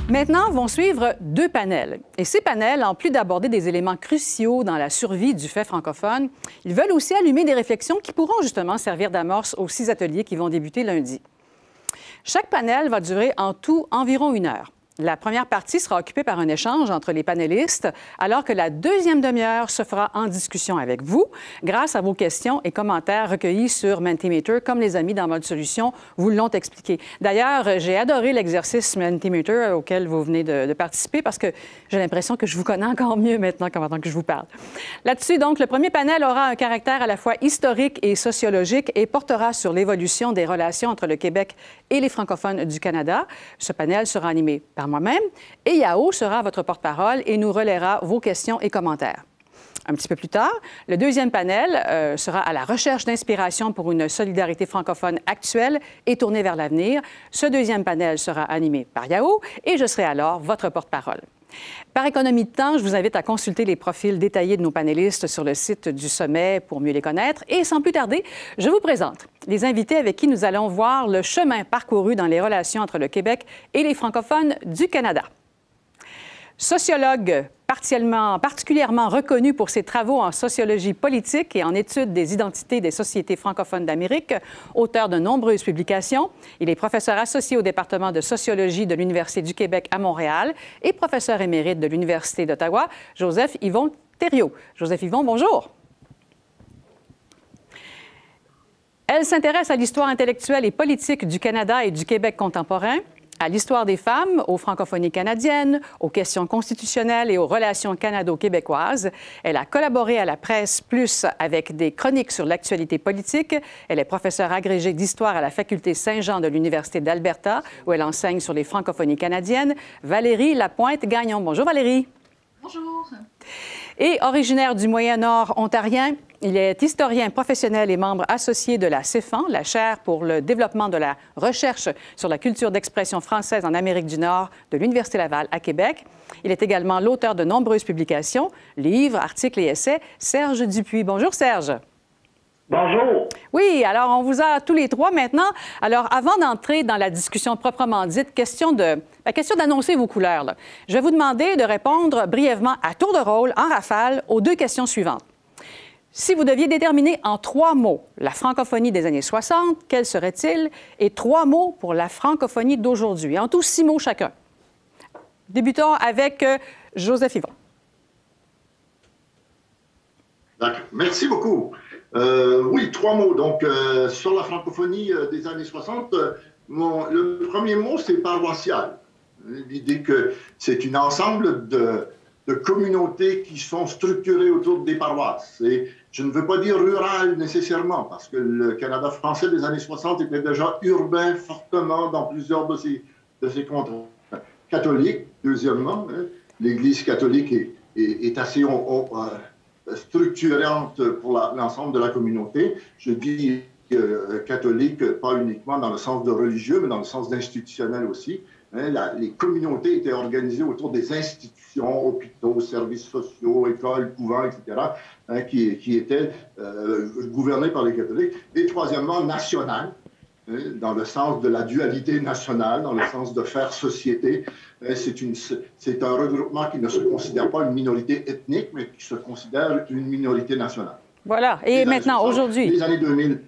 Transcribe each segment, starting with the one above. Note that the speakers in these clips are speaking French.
Maintenant, vont suivre deux panels. Et ces panels, en plus d'aborder des éléments cruciaux dans la survie du fait francophone, ils veulent aussi allumer des réflexions qui pourront justement servir d'amorce aux 6 ateliers qui vont débuter lundi. Chaque panel va durer en tout environ 1 heure. La première partie sera occupée par un échange entre les panélistes, alors que la deuxième demi-heure se fera en discussion avec vous, grâce à vos questions et commentaires recueillis sur Mentimeter, comme les amis dans Mode Solution vous l'ont expliqué. D'ailleurs, j'ai adoré l'exercice Mentimeter auquel vous venez de participer, parce que j'ai l'impression que je vous connais encore mieux maintenant que je vous parle. Là-dessus, donc, le premier panel aura un caractère à la fois historique et sociologique et portera sur l'évolution des relations entre le Québec et les francophones du Canada. Ce panel sera animé par moi-même, et Yao sera votre porte-parole et nous relaiera vos questions et commentaires. Un petit peu plus tard, le deuxième panel sera à la recherche d'inspiration pour une solidarité francophone actuelle et tournée vers l'avenir. Ce deuxième panel sera animé par Yao et je serai alors votre porte-parole. Par économie de temps, je vous invite à consulter les profils détaillés de nos panélistes sur le site du sommet pour mieux les connaître. Et sans plus tarder, je vous présente les invités avec qui nous allons voir le chemin parcouru dans les relations entre le Québec et les francophones du Canada. Sociologue particulièrement reconnu pour ses travaux en sociologie politique et en études des identités des sociétés francophones d'Amérique, auteur de nombreuses publications. Il est professeur associé au département de sociologie de l'Université du Québec à Montréal et professeur émérite de l'Université d'Ottawa, Joseph-Yvon Thériault. Joseph-Yvon, bonjour. Elle s'intéresse à l'histoire intellectuelle et politique du Canada et du Québec contemporain, à l'histoire des femmes, aux francophonies canadiennes, aux questions constitutionnelles et aux relations canado-québécoises. Elle a collaboré à la Presse Plus avec des chroniques sur l'actualité politique. Elle est professeure agrégée d'histoire à la Faculté Saint-Jean de l'Université d'Alberta, où elle enseigne sur les francophonies canadiennes. Valérie Lapointe-Gagnon. Bonjour Valérie. Bonjour. Et originaire du Moyen-Nord ontarien, il est historien professionnel et membre associé de la CEFAN, la chaire pour le développement de la recherche sur la culture d'expression française en Amérique du Nord de l'Université Laval à Québec. Il est également l'auteur de nombreuses publications, livres, articles et essais. Serge Dupuis. Bonjour Serge. Bonjour. Oui, alors on vous a tous les trois maintenant. Alors avant d'entrer dans la discussion proprement dite, question d'annoncer vos couleurs, là. Je vais vous demander de répondre brièvement à tour de rôle, en rafale, aux 2 questions suivantes. Si vous deviez déterminer en 3 mots la francophonie des années 60, quels seraient-ils? Et 3 mots pour la francophonie d'aujourd'hui. En tout 6 mots chacun. Débutons avec Joseph-Yvon. D'accord. Merci beaucoup. Oui, 3 mots. Donc, sur la francophonie des années 60, le premier mot, c'est paroissial. L'idée que c'est un ensemble de communautés qui sont structurées autour des paroisses. Et je ne veux pas dire rural nécessairement, parce que le Canada français des années 60 était déjà urbain fortement dans plusieurs de ses contrées. Catholique, deuxièmement, hein, l'Église catholique est assez structurante pour l'ensemble de la communauté. Je dis catholique, pas uniquement dans le sens de religieux, mais dans le sens d'institutionnel aussi. Hein, les communautés étaient organisées autour des institutions, hôpitaux, services sociaux, écoles, couvents, etc., hein, qui étaient gouvernées par les catholiques. Et troisièmement, national, hein, dans le sens de la dualité nationale, dans le sens de faire société. C'est un regroupement qui ne se considère pas une minorité ethnique, mais qui se considère une minorité nationale. Voilà. Et maintenant, aujourd'hui? Les années 2000.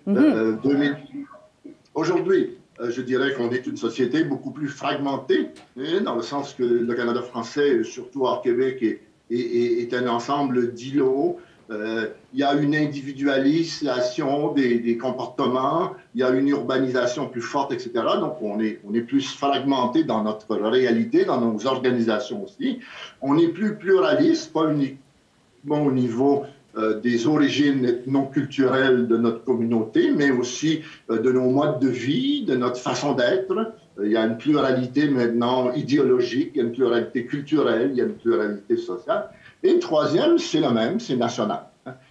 Aujourd'hui, je dirais qu'on est une société beaucoup plus fragmentée, hein, dans le sens que le Canada français, surtout hors Québec, est un ensemble d'îlots. Il y a une individualisation des comportements, il y a une urbanisation plus forte, etc. Donc, on est plus fragmenté dans notre réalité, dans nos organisations aussi. On est plus pluraliste, pas uniquement au niveau des origines non culturelles de notre communauté, mais aussi de nos modes de vie, de notre façon d'être. Il y a une pluralité maintenant idéologique, il y a une pluralité culturelle, il y a une pluralité sociale. Et le troisième, c'est le même, c'est national.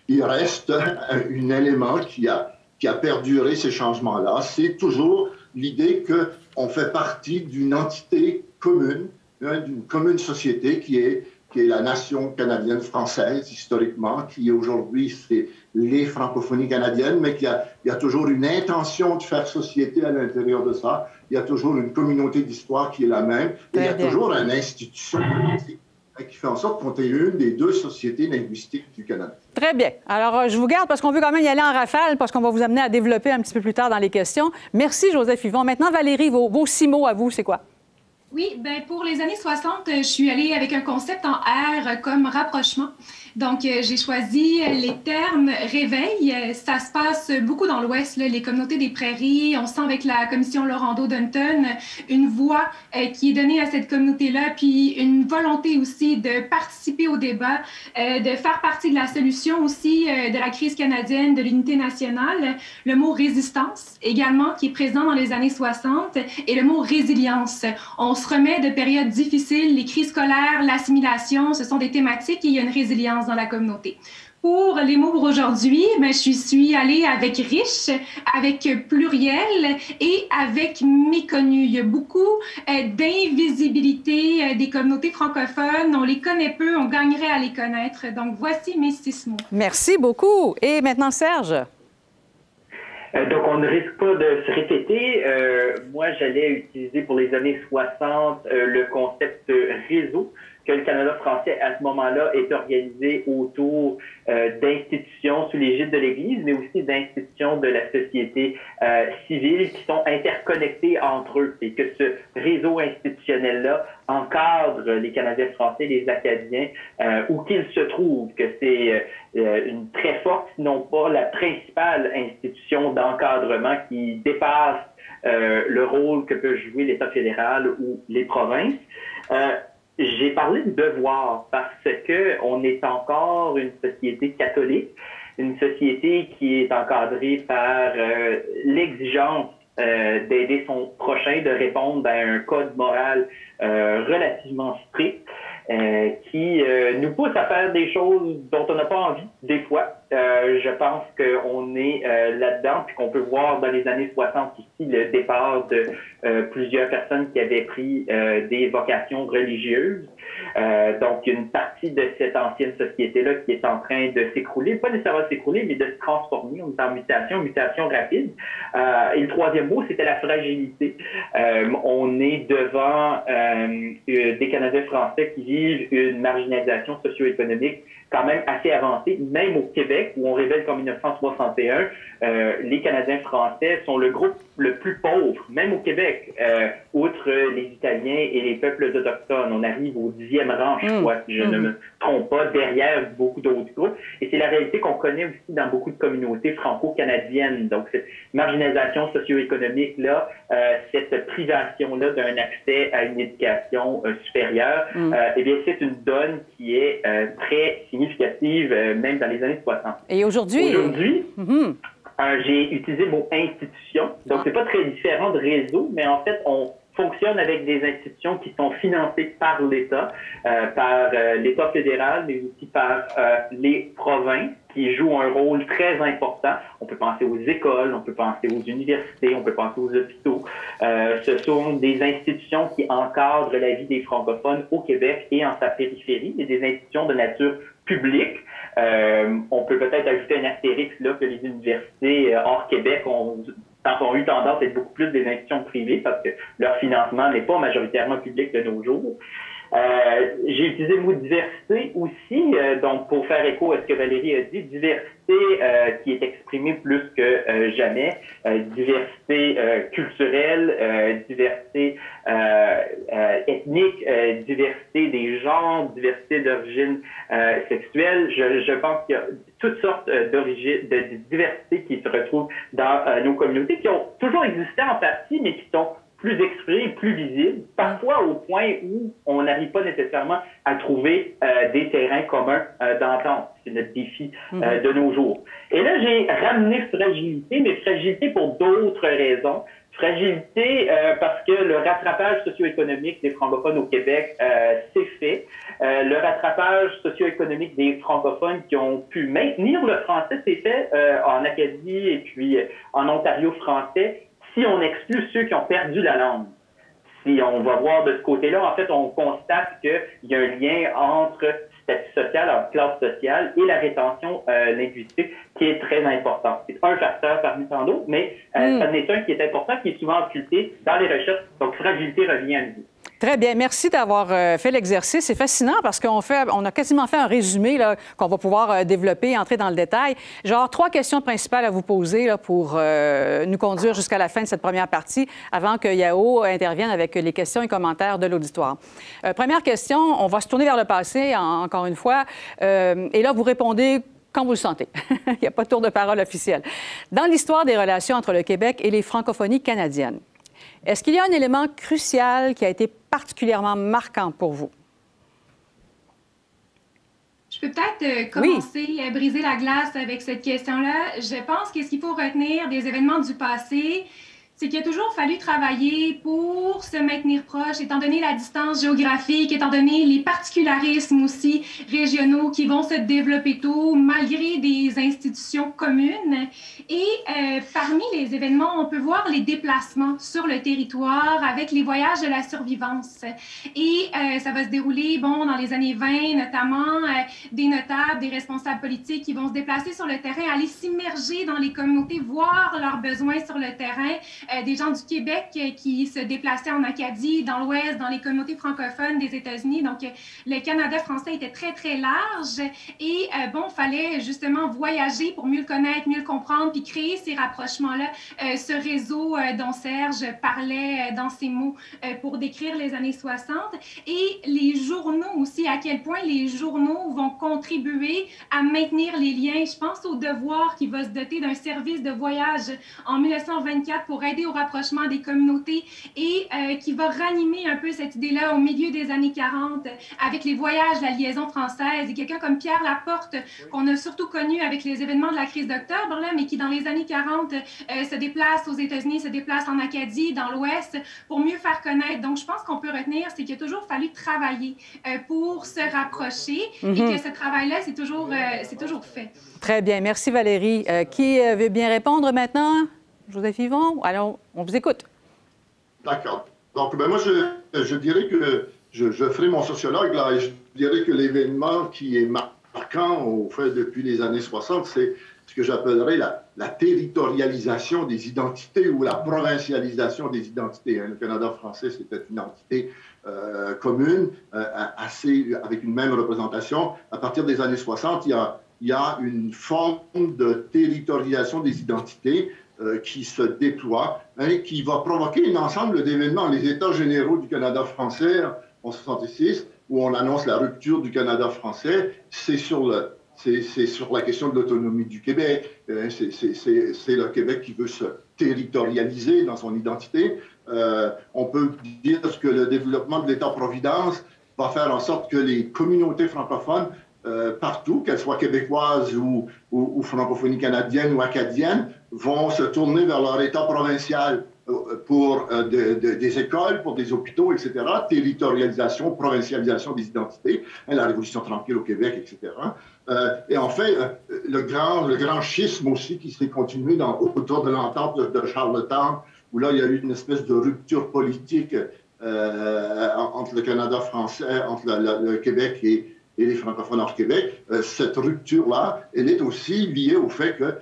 Il reste un élément qui a perduré ces changements-là. C'est toujours l'idée qu'on fait partie d'une entité commune, d'une commune société qui est qui est la nation canadienne française, historiquement, qui aujourd'hui, c'est les francophonies canadiennes, mais qu'il y a toujours une intention de faire société à l'intérieur de ça. Il y a toujours une communauté d'histoire qui est la même. Et il y a toujours une institution politique qui fait en sorte qu'on ait une des deux sociétés linguistiques du Canada. Très bien. Alors, je vous garde parce qu'on veut quand même y aller en rafale parce qu'on va vous amener à développer un petit peu plus tard dans les questions. Merci, Joseph Yvon. Maintenant, Valérie, vos 6 mots à vous, c'est quoi? Oui, bien, pour les années 60, je suis allée avec un concept en R comme rapprochement. Donc, j'ai choisi les termes réveil. Ça se passe beaucoup dans l'Ouest, les communautés des prairies. On sent avec la commission Laurando-Dunton une voix qui est donnée à cette communauté-là, puis une volonté aussi de participer au débat, de faire partie de la solution aussi de la crise canadienne, de l'unité nationale. Le mot résistance également qui est présent dans les années 60 et le mot résilience. On se remet de périodes difficiles, les crises scolaires, l'assimilation, ce sont des thématiques et il y a une résilience dans la communauté. Pour les mots pour aujourd'hui, je suis allée avec riche, avec pluriel et avec méconnu. Il y a beaucoup d'invisibilité des communautés francophones. On les connaît peu, on gagnerait à les connaître. Donc, voici mes 6 mots. Merci beaucoup. Et maintenant, Serge? Donc, on ne risque pas de se répéter. Moi, j'allais utiliser pour les années 60 le concept réseau, que le Canada français, à ce moment-là, est organisé autour d'institutions sous l'égide de l'Église, mais aussi d'institutions de la société civile qui sont interconnectées entre eux. Et que ce réseau institutionnel-là encadre les Canadiens français, les Acadiens, où qu'ils se trouvent, que c'est une très forte, sinon pas la principale institution d'encadrement qui dépasse le rôle que peut jouer l'État fédéral ou les provinces. J'ai parlé de devoir parce que on est encore une société catholique, une société qui est encadrée par l'exigence d'aider son prochain, de répondre à un code moral relativement strict qui nous pousse à faire des choses dont on n'a pas envie des fois. Je pense qu'on est là-dedans, puis qu'on peut voir dans les années 60 ici le départ de plusieurs personnes qui avaient pris des vocations religieuses. Donc, il y a une partie de cette ancienne société-là qui est en train de s'écrouler, pas nécessairement de s'écrouler, mais de se transformer. On est en mutation rapide. Et le troisième mot, c'était la fragilité. On est devant des Canadiens français qui vivent une marginalisation socio-économique quand même assez avancée, même au Québec, où on révèle qu'en 1961, les Canadiens français sont le groupe le plus pauvre, même au Québec, outre les Italiens et les peuples autochtones. On arrive au 10e rang, je crois, si je ne me trompe pas, derrière beaucoup d'autres groupes. Et c'est la réalité qu'on connaît aussi dans beaucoup de communautés franco-canadiennes. Donc, cette marginalisation socio-économique-là, cette privation-là d'un accès à une éducation supérieure, eh bien, c'est une donne qui est très significative, même dans les années 60. Et aujourd'hui? J'ai utilisé le mot institution. Donc, c'est pas très différent de réseau, mais en fait, on fonctionne avec des institutions qui sont financées par l'État, par l'État fédéral, mais aussi par les provinces, qui jouent un rôle très important. On peut penser aux écoles, on peut penser aux universités, on peut penser aux hôpitaux. Ce sont des institutions qui encadrent la vie des francophones au Québec et en sa périphérie, et des institutions de nature publique. On peut peut-être ajouter un astérix là que les universités hors Québec ont eu tendance à être beaucoup plus des institutions privées parce que leur financement n'est pas majoritairement public de nos jours. J'ai utilisé le mot diversité aussi, donc pour faire écho à ce que Valérie a dit, diversité qui est exprimée plus que jamais, diversité culturelle, diversité ethnique, diversité des genres, diversité d'origine sexuelle. Je pense qu'il y a toutes sortes d'origines, de diversité qui se retrouvent dans nos communautés, qui ont toujours existé en partie, mais qui sont plus exprimés, plus visibles, parfois au point où on n'arrive pas nécessairement à trouver des terrains communs d'entente. C'est notre défi de nos jours. Et là, j'ai ramené fragilité, mais fragilité pour d'autres raisons. Fragilité parce que le rattrapage socio-économique des francophones au Québec s'est fait. Le rattrapage socio-économique des francophones qui ont pu maintenir le français s'est fait en Acadie et puis en Ontario français, si on exclut ceux qui ont perdu la langue. si on va voir de ce côté-là, en fait, on constate qu'il y a un lien entre statut social, entre classe sociale et la rétention linguistique qui est très important. C'est un facteur parmi tant d'autres, mais ça en est un qui est important, qui est souvent occulté dans les recherches. Donc, fragilité revient à nouveau. Très bien. Merci d'avoir fait l'exercice. C'est fascinant parce qu'on a quasiment fait un résumé qu'on va pouvoir développer, entrer dans le détail. Genre 3 questions principales à vous poser là, pour nous conduire jusqu'à la fin de cette première partie avant que Yao intervienne avec les questions et commentaires de l'auditoire. Première question, on va se tourner vers le passé, encore une fois. Et là, vous répondez quand vous le sentez. Il n'y a pas de tour de parole officiel. Dans l'histoire des relations entre le Québec et les francophonies canadiennes, est-ce qu'il y a un élément crucial qui a été particulièrement marquant pour vous? Je peux peut-être commencer à briser la glace avec cette question-là. Je pense que ce qu'il faut retenir des événements du passé, c'est qu'il a toujours fallu travailler pour se maintenir proche, étant donné la distance géographique, étant donné les particularismes aussi régionaux qui vont se développer tôt, malgré des institutions communes. Et parmi les événements, on peut voir les déplacements sur le territoire avec les voyages de la survivance. Et ça va se dérouler, bon, dans les années 20, notamment, des notables, des responsables politiques qui vont se déplacer sur le terrain, aller s'immerger dans les communautés, voir leurs besoins sur le terrain. Des gens du Québec qui se déplaçaient en Acadie, dans l'Ouest, dans les communautés francophones des États-Unis. Donc, le Canada français était très, très large. Et bon, il fallait justement voyager pour mieux le connaître, mieux le comprendre, puis créer ces rapprochements-là. Ce réseau dont Serge parlait dans ses mots pour décrire les années 60. Et les journaux aussi, à quel point les journaux vont contribuer à maintenir les liens. Je pense au Devoir qui va se doter d'un service de voyage en 1924 pour aider au rapprochement des communautés et qui va ranimer un peu cette idée-là au milieu des années 40 avec les voyages, la liaison française et quelqu'un comme Pierre Laporte qu'on a surtout connu avec les événements de la crise d'octobre, là, mais qui dans les années 40 se déplace aux États-Unis, se déplace en Acadie, dans l'Ouest pour mieux faire connaître. Donc, je pense qu'on peut retenir, c'est qu'il a toujours fallu travailler pour se rapprocher et que ce travail-là, c'est toujours fait. Très bien. Merci Valérie. Qui veut bien répondre maintenant? Joseph Yvon, alors, on vous écoute. D'accord. Donc, ben moi, je dirais que je ferai mon sociologue, là, et je dirais que l'événement qui est marquant, au fait, depuis les années 60, c'est ce que j'appellerais la territorialisation des identités ou la provincialisation des identités. Le Canada français, c'était une entité commune, avec une même représentation. À partir des années 60, il y a une forme de territorialisation des identités qui se déploie, qui va provoquer un ensemble d'événements. Les États généraux du Canada français en 1966, où on annonce la rupture du Canada français, c'est sur la question de l'autonomie du Québec. C'est le Québec qui veut se territorialiser dans son identité. On peut dire que le développement de l'État-providence va faire en sorte que les communautés francophones partout, qu'elles soient québécoises ou francophonie canadienne ou acadienne, vont se tourner vers leur État provincial pour des écoles, pour des hôpitaux, etc. Territorialisation, provincialisation des identités, la Révolution tranquille au Québec, etc. Et en fait, le grand schisme aussi qui s'est continué autour de l'entente de Charlottetown, où là, il y a eu une espèce de rupture politique entre le Canada français, entre le Québec et les francophones hors Québec. Cette rupture-là, elle est aussi liée au fait que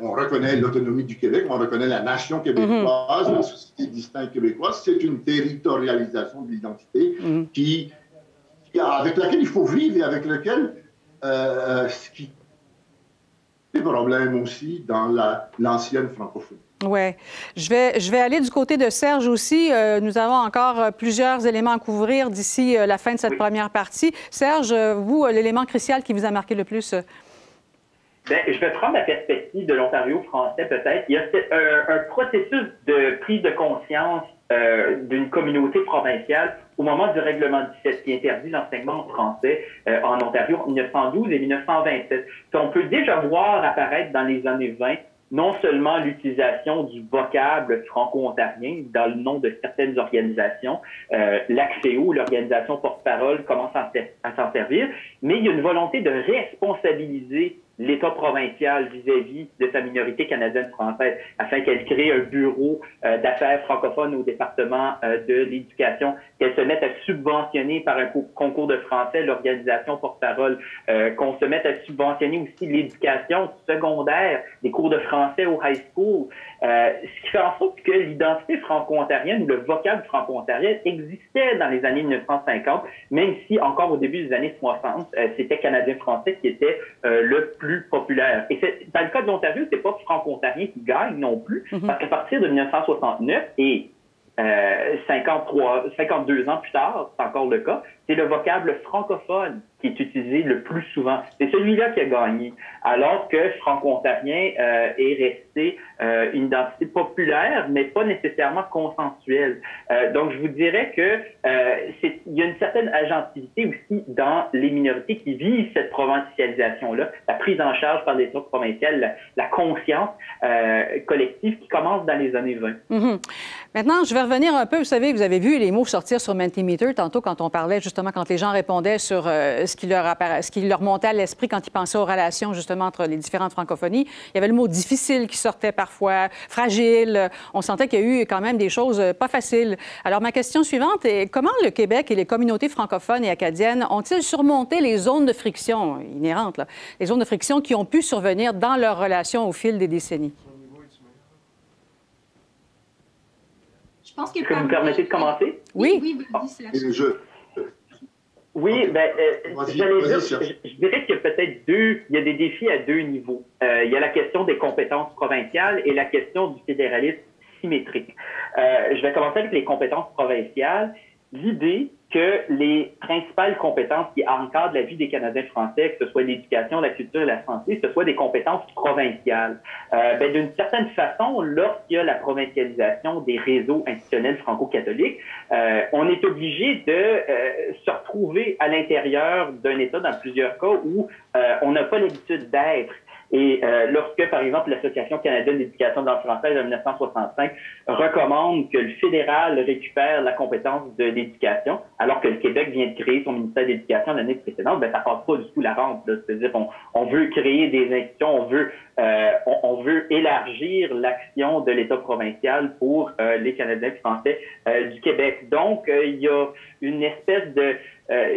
on reconnaît l'autonomie du Québec, on reconnaît la nation québécoise, la société distincte québécoise. C'est une territorialisation de l'identité avec laquelle il faut vivre et avec laquelle ce qui est des problèmes aussi dans l'ancienne francophonie. Oui. Je vais aller du côté de Serge aussi. Nous avons encore plusieurs éléments à couvrir d'ici la fin de cette première partie. Serge, vous, l'élément crucial qui vous a marqué le plus? Bien, je vais prendre la perspective de l'Ontario français peut-être. Il y a un processus de prise de conscience d'une communauté provinciale au moment du règlement 17 qui interdit l'enseignement en français en Ontario en 1912 et 1927. On peut déjà voir apparaître dans les années 20 non seulement l'utilisation du vocable franco-ontarien dans le nom de certaines organisations, l'ACCEO, l'organisation porte-parole, commence à s'en servir, mais il y a une volonté de responsabiliser l'État provincial vis-à-vis de sa minorité canadienne-française, afin qu'elle crée un bureau d'affaires francophones au département de l'éducation, qu'elle se mette à subventionner par un concours de français l'organisation porte-parole, qu'on se mette à subventionner aussi l'éducation secondaire, des cours de français au high school, ce qui fait en sorte que l'identité franco-ontarienne ou le vocable franco-ontarien existait dans les années 1950, même si encore au début des années 60, c'était canadien-français qui était le plus populaire. Et dans le cas de l'Ontario, c'est pas franco-ontarien qui gagne non plus, parce qu'à partir de 1969 et 52 ans plus tard, c'est encore le cas, c'est le vocable francophone qui est utilisé le plus souvent. C'est celui-là qui a gagné, alors que franco-ontarien est resté une identité populaire, mais pas nécessairement consensuelle. Donc, je vous dirais que il y a une certaine agentivité aussi dans les minorités qui vivent cette provincialisation-là, la prise en charge par l'État provincial, la conscience collective qui commence dans les années 20. Maintenant, je vais revenir un peu. Vous savez, vous avez vu les mots sortir sur Mentimeter tantôt quand on parlait justement, quand les gens répondaient sur ce qui leur montait à l'esprit quand ils pensaient aux relations justement entre les différentes francophonies. Il y avait le mot difficile qui sortait parfois, fragile. On sentait qu'il y a eu quand même des choses pas faciles. Alors, ma question suivante est comment le Québec et les communautés francophones et acadiennes ont-ils surmonté les zones de friction inhérentes, là, les zones de friction qui ont pu survenir dans leurs relations au fil des décennies? Je pense que Est-ce que vous me permettez de commencer? Oui. Oui, c'est la Oui, ben, je dirais qu'il y a peut-être il y a des défis à deux niveaux. Il y a la question des compétences provinciales et la question du fédéralisme symétrique. Je vais commencer avec les compétences provinciales. L'idée que les principales compétences qui encadrent la vie des Canadiens français, que ce soit l'éducation, la culture et la santé, ce soit des compétences provinciales. D'une certaine façon, lorsqu'il y a la provincialisation des réseaux institutionnels franco-catholiques, on est obligé de se retrouver à l'intérieur d'un État dans plusieurs cas où on n'a pas l'habitude d'être. Et lorsque, par exemple, l'Association canadienne d'éducation de langue française en 1965 recommande que le fédéral récupère la compétence de l'éducation, alors que le Québec vient de créer son ministère de l'Éducation l'année précédente, ben ça passe pas du tout la rampe. C'est-à-dire on veut créer des institutions, on veut élargir l'action de l'État provincial pour les Canadiens français du Québec. Donc, il y a une espèce de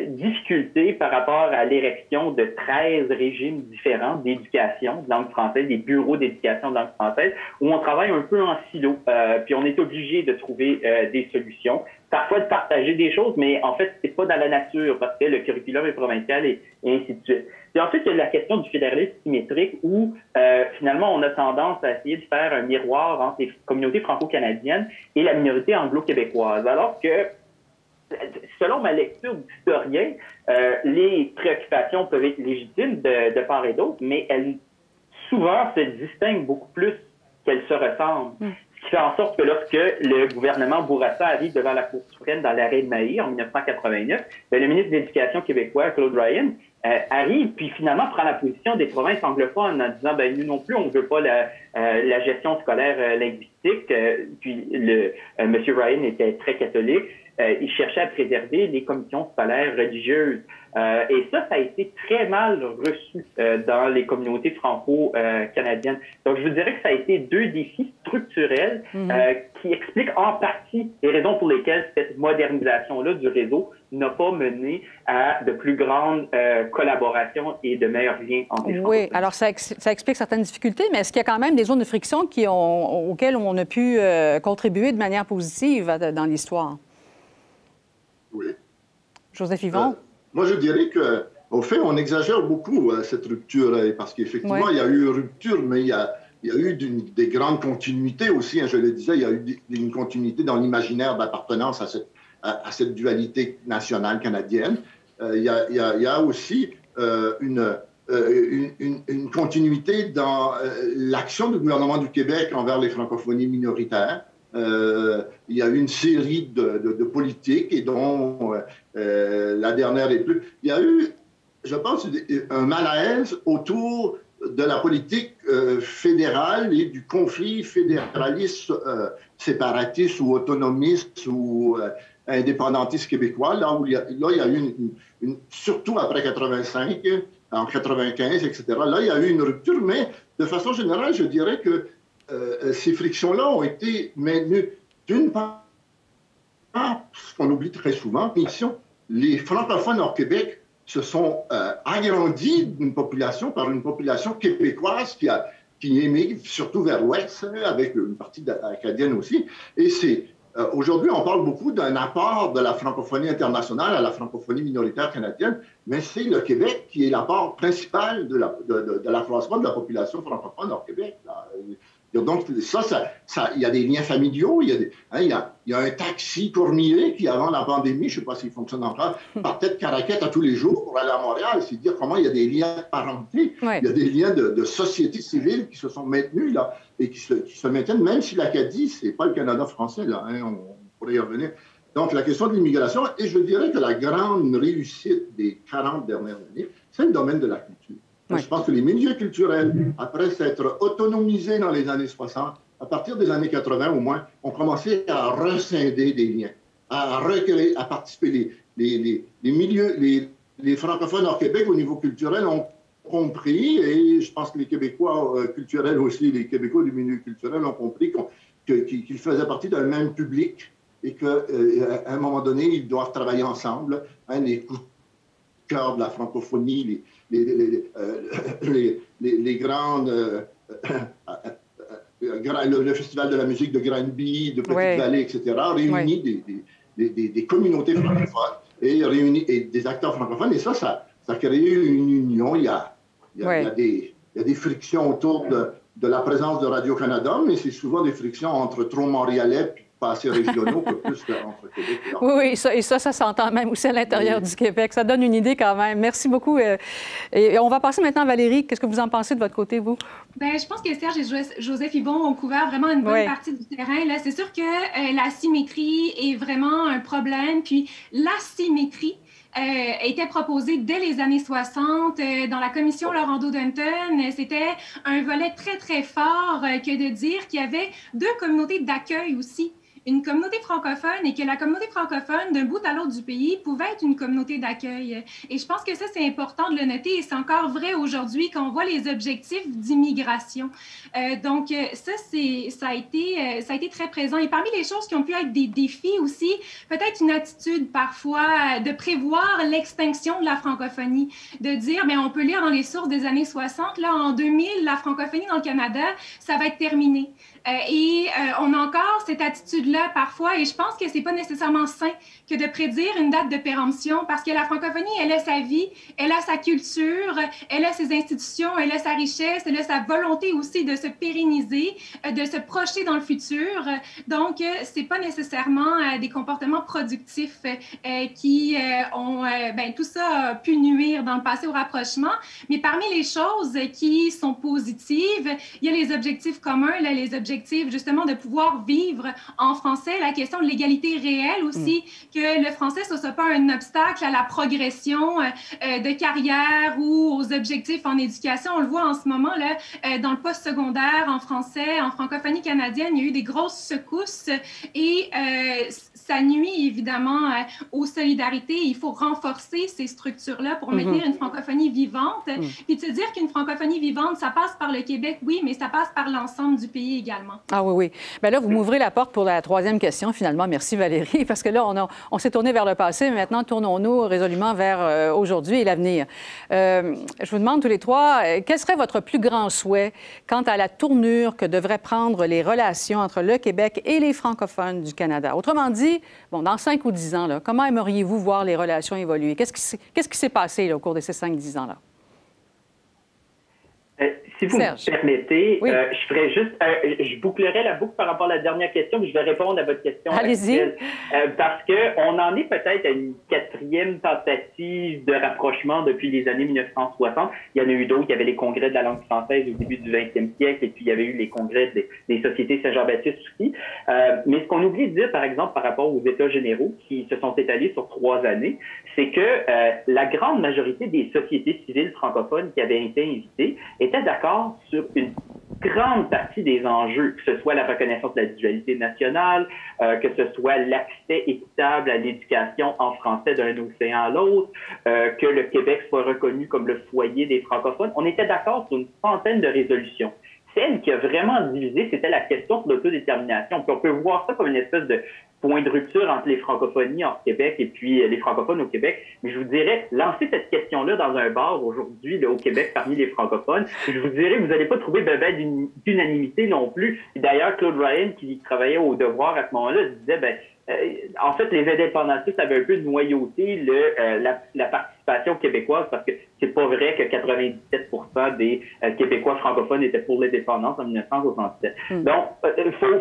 difficulté par rapport à l'érection de 13 régimes différents d'éducation de langue française, des bureaux d'éducation de langue française, où on travaille un peu en silo, puis on est obligé de trouver des solutions, parfois de partager des choses, mais en fait, c'est pas dans la nature, parce que le curriculum est provincial et ainsi de suite. Et ensuite, il y a la question du fédéralisme symétrique, où finalement, on a tendance à essayer de faire un miroir entre les communautés franco-canadiennes et la minorité anglo-québécoise, alors que selon ma lecture d'historien, les préoccupations peuvent être légitimes de part et d'autre, mais elles souvent se distinguent beaucoup plus qu'elles se ressemblent. Ce qui fait en sorte que lorsque le gouvernement Bourassa arrive devant la Cour suprême dans l'arrêt de Mailly en 1989, le ministre de l'Éducation québécois, Claude Ryan, arrive puis finalement prend la position des provinces anglophones en disant nous non plus on ne veut pas la gestion scolaire linguistique. Puis M. Ryan était très catholique. Il cherchait à préserver les commissions scolaires religieuses. Et ça a été très mal reçu dans les communautés franco-canadiennes. Donc, je vous dirais que ça a été deux défis structurels qui expliquent en partie les raisons pour lesquelles cette modernisation-là du réseau n'a pas mené à de plus grandes collaborations et de meilleurs liens entre les francophones. Oui, alors ça explique certaines difficultés, mais est-ce qu'il y a quand même des zones de friction auxquelles on a pu contribuer de manière positive dans l'histoire? Oui. Joseph Yvon? Moi, je dirais qu'au fait, on exagère beaucoup cette rupture, parce qu'effectivement, il y a eu rupture, mais il y a eu des grandes continuités aussi. Je le disais, il y a eu une continuité dans l'imaginaire d'appartenance à cette dualité nationale canadienne. Il y a aussi une continuité dans l'action du gouvernement du Québec envers les francophonies minoritaires. Il y a eu une série de politiques et dont la dernière est plus... Il y a eu, je pense, un malaise autour de la politique fédérale et du conflit fédéraliste, séparatiste ou autonomiste ou indépendantiste québécois, là où il y a eu surtout après 85, en 95, etc. Là, il y a eu une rupture, mais de façon générale, je dirais que ces frictions-là ont été maintenues d'une part, ce qu'on oublie très souvent, les francophones hors Québec se sont agrandis par une population québécoise qui émigre surtout vers l'Ouest, avec une partie acadienne aussi. Et aujourd'hui, on parle beaucoup d'un apport de la francophonie internationale à la francophonie minoritaire canadienne, mais c'est le Québec qui est l'apport principal de l'accroissement de la population francophone hors Québec. Là. Donc, il y a des liens familiaux, il y a un taxi Cormier qui, avant la pandémie, je ne sais pas s'il fonctionne encore, partait de Caraquette à tous les jours pour aller à Montréal. C'est dire comment il y a des liens de parenté, il y a des liens de société civile qui se sont maintenus là, et qui se maintiennent, même si l'Acadie, ce n'est pas le Canada français, là, on pourrait y revenir. Donc, la question de l'immigration, et je dirais que la grande réussite des 40 dernières années, c'est le domaine de la culture. Oui. Je pense que les milieux culturels, après s'être autonomisés dans les années 60, à partir des années 80 au moins, ont commencé à rescinder des liens, à recueillir, à participer. Les milieux, les francophones hors Québec au niveau culturel ont compris, et je pense que les Québécois culturels aussi, les Québécois du milieu culturel ont compris qu'ils faisaient partie d'un même public et qu'à un moment donné, ils doivent travailler ensemble. Les coups de cœur de la francophonie, les grandes... le Festival de la musique de Granby, de Petite-Vallée, etc., réunit des communautés francophones et des acteurs francophones. Et ça crée une union. Il y a des frictions autour de la présence de Radio-Canada, mais c'est souvent des frictions entre trop montréalais et pas assez régionaux que plus entre Québec et Oui, et ça s'entend même aussi à l'intérieur du Québec. Ça donne une idée quand même. Merci beaucoup. Et on va passer maintenant à Valérie. Qu'est-ce que vous en pensez de votre côté, vous? Bien, je pense que Serge et Joseph Yvon ont couvert vraiment une bonne partie du terrain. Là, c'est sûr que la symétrie est vraiment un problème. Puis l'asymétrie était proposée dès les années 60 dans la commission Laurando-Dunton. C'était un volet très, très fort que de dire qu'il y avait deux communautés d'accueil aussi. Une communauté francophone et que la communauté francophone, d'un bout à l'autre du pays, pouvait être une communauté d'accueil. Et je pense que ça, c'est important de le noter et c'est encore vrai aujourd'hui quand on voit les objectifs d'immigration. Donc, ça a été très présent. Et parmi les choses qui ont pu être des défis aussi, peut-être une attitude parfois de prévoir l'extinction de la francophonie, de dire, bien, on peut lire dans les sources des années 60, là, en 2000, la francophonie dans le Canada, ça va être terminé. On a encore cette attitude-là parfois, et je pense que c'est pas nécessairement sain que de prédire une date de péremption, parce que la francophonie, elle a sa vie, elle a sa culture, elle a ses institutions, elle a sa richesse, elle a sa volonté aussi de se pérenniser, de se projeter dans le futur. Donc, c'est pas nécessairement des comportements productifs qui ont... tout ça a pu nuire dans le passé au rapprochement, mais parmi les choses qui sont positives, il y a les objectifs communs, là, les objectifs justement de pouvoir vivre en français, la question de l'égalité réelle aussi, que le français ne soit pas un obstacle à la progression de carrière ou aux objectifs en éducation. On le voit en ce moment là, dans le postsecondaire en français, en francophonie canadienne, il y a eu des grosses secousses et ça nuit évidemment aux solidarités. Il faut renforcer ces structures-là pour maintenir une francophonie vivante. Puis de se dire qu'une francophonie vivante, ça passe par le Québec, oui, mais ça passe par l'ensemble du pays également. Ah oui. Bien là, vous m'ouvrez la porte pour la troisième question, finalement. Merci, Valérie, parce que là, on s'est tourné vers le passé, mais maintenant, tournons-nous résolument vers aujourd'hui et l'avenir. Je vous demande tous les trois, quel serait votre plus grand souhait quant à la tournure que devraient prendre les relations entre le Québec et les francophones du Canada? Autrement dit, dans 5 ou 10 ans, là, comment aimeriez-vous voir les relations évoluer? Qu'est-ce qui s'est passé là, au cours de ces 5-10 ans-là? Si vous me permettez, je ferais juste, je bouclerai la boucle par rapport à la dernière question, mais je vais répondre à votre question. Allez-y. Parce qu'on en est peut-être à une 4e tentative de rapprochement depuis les années 1960. Il y en a eu d'autres. Il y avait les congrès de la langue française au début du 20e siècle, et puis il y avait eu les congrès des sociétés Saint-Jean-Baptiste aussi. Mais ce qu'on oublie de dire, par exemple, par rapport aux États généraux qui se sont étalés sur 3 années, c'est que la grande majorité des sociétés civiles francophones qui avaient été invitées étaient d'accord sur une grande partie des enjeux, que ce soit la reconnaissance de la dualité nationale, que ce soit l'accès équitable à l'éducation en français d'un océan à l'autre, que le Québec soit reconnu comme le foyer des francophones. On était d'accord sur une centaine de résolutions. Celle qui a vraiment divisé, c'était la question de l'autodétermination. Puis on peut voir ça comme une espèce de point de rupture entre les francophonies en Québec et puis les francophones au Québec. Mais je vous dirais, lancer cette question-là dans un bar aujourd'hui au Québec parmi les francophones, je vous dirais, vous n'allez pas trouver d'unanimité non plus. D'ailleurs, Claude Ryan, qui travaillait au Devoir à ce moment-là, disait, en fait, les indépendantistes avaient un peu noyauté la participation québécoise parce que c'est pas vrai que 97% des Québécois francophones étaient pour l'indépendance en 1967. Donc,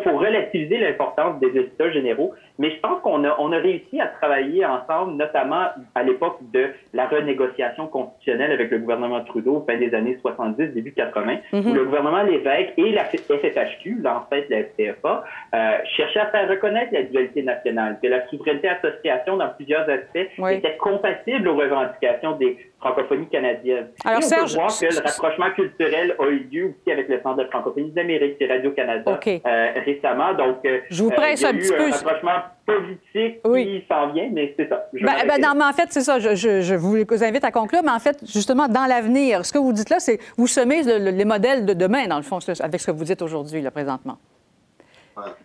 faut relativiser l'importance des états généraux, mais je pense qu'on a réussi à travailler ensemble, notamment à l'époque de la renégociation constitutionnelle avec le gouvernement Trudeau, fin des années 70, début 80, où le gouvernement Lévesque et la FFHQ, l'ancêtre de la FCFA, cherchaient à faire reconnaître la dualité nationale, que la souveraineté association, dans plusieurs aspects, était compatible aux revendications des francophonies canadiennes. Alors, et on Serge, peut voir que le rapprochement culturel a eu lieu aussi avec le Centre de francophonie d'Amérique et Radio-Canada récemment. Donc, je vous presse il y a un petit eu peu. un rapprochement politique qui s'en vient, mais c'est ça. Non, mais en fait, c'est ça. Je vous invite à conclure, mais en fait, justement, dans l'avenir, ce que vous dites là, c'est vous semez les modèles de demain, dans le fond, avec ce que vous dites aujourd'hui, là, présentement.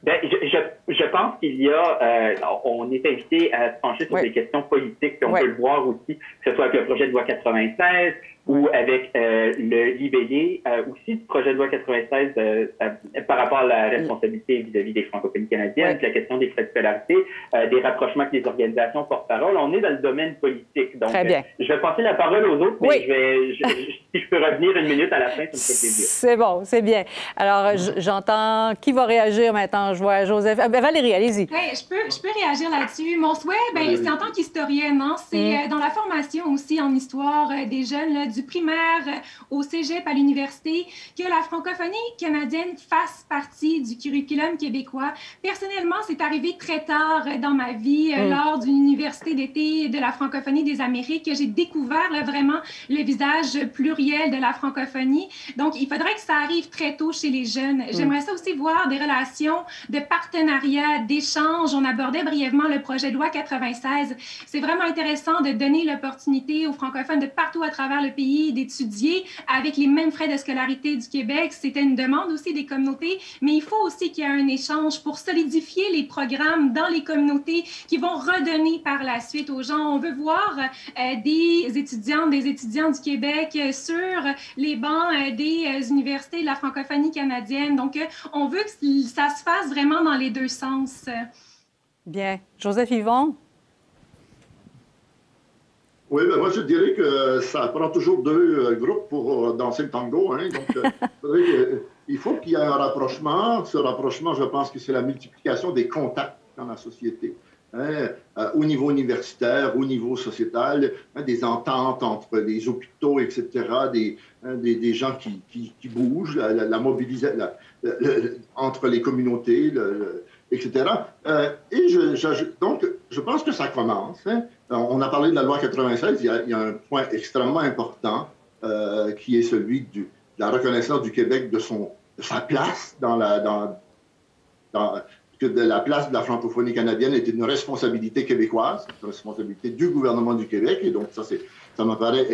Je pense qu'il y a, on est invité à se pencher sur des questions politiques, puis on peut le voir aussi, que ce soit avec le projet de loi 96 ou avec le libellé, aussi du projet de loi 96 par rapport à la responsabilité vis-à-vis des francophonies canadiennes, la question des frais de scolarité, des rapprochements avec les organisations porte-parole. On est dans le domaine politique. Donc, je vais passer la parole aux autres, mais si je peux revenir une minute à la fin, ça me fait plaisir. C'est bon, c'est bien. Alors, j'entends qui va réagir maintenant. Je vois Joseph. Valérie, allez-y. Oui, je peux réagir là-dessus. Mon souhait, c'est en tant qu'historienne, hein, c'est dans la formation aussi en histoire des jeunes, là, du primaire au cégep à l'université, que la francophonie canadienne fasse partie du curriculum québécois. Personnellement, c'est arrivé très tard dans ma vie, lors d'une université d'été de la francophonie des Amériques, que j'ai découvert là, vraiment le visage pluriel de la francophonie. Donc, il faudrait que ça arrive très tôt chez les jeunes. J'aimerais ça aussi voir des relations de partenariat, d'échange. On abordait brièvement le projet de loi 96. C'est vraiment intéressant de donner l'opportunité aux francophones de partout à travers le pays d'étudier avec les mêmes frais de scolarité du Québec. C'était une demande aussi des communautés, mais il faut aussi qu'il y ait un échange pour solidifier les programmes dans les communautés qui vont redonner par la suite aux gens. On veut voir des étudiants du Québec sur les bancs des universités de la francophonie canadienne. Donc, on veut que ça se fasse vraiment dans les deux sens. Bien. Joseph Yvon? Oui, moi, je dirais que ça prend toujours deux groupes pour danser le tango. Hein, donc, il faut qu'il y ait un rapprochement. Ce rapprochement, je pense que c'est la multiplication des contacts dans la société. Hein, au niveau universitaire, au niveau sociétal, hein, des ententes entre les hôpitaux, etc., des gens qui bougent, la mobilisation entre les communautés, etc. Donc, je pense que ça commence. Hein. On a parlé de la loi 96, il y a un point extrêmement important qui est celui de la reconnaissance du Québec de sa place que la place de la francophonie canadienne est une responsabilité québécoise, une responsabilité du gouvernement du Québec, et donc ça me paraît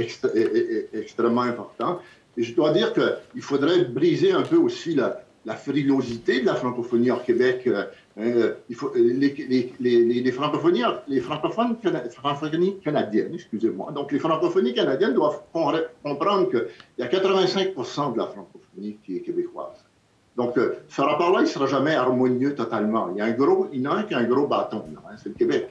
extrêmement important. Et je dois dire qu'il faudrait briser un peu aussi la frilosité de la francophonie hors Québec. Les francophonies canadiennes, excusez-moi. Donc, les francophonies canadiennes doivent comprendre qu'il y a 85% de la francophonie qui est québécoise. Donc, ce rapport-là, il ne sera jamais harmonieux totalement. Il y en a un qui a un gros bâton, hein, c'est le Québec.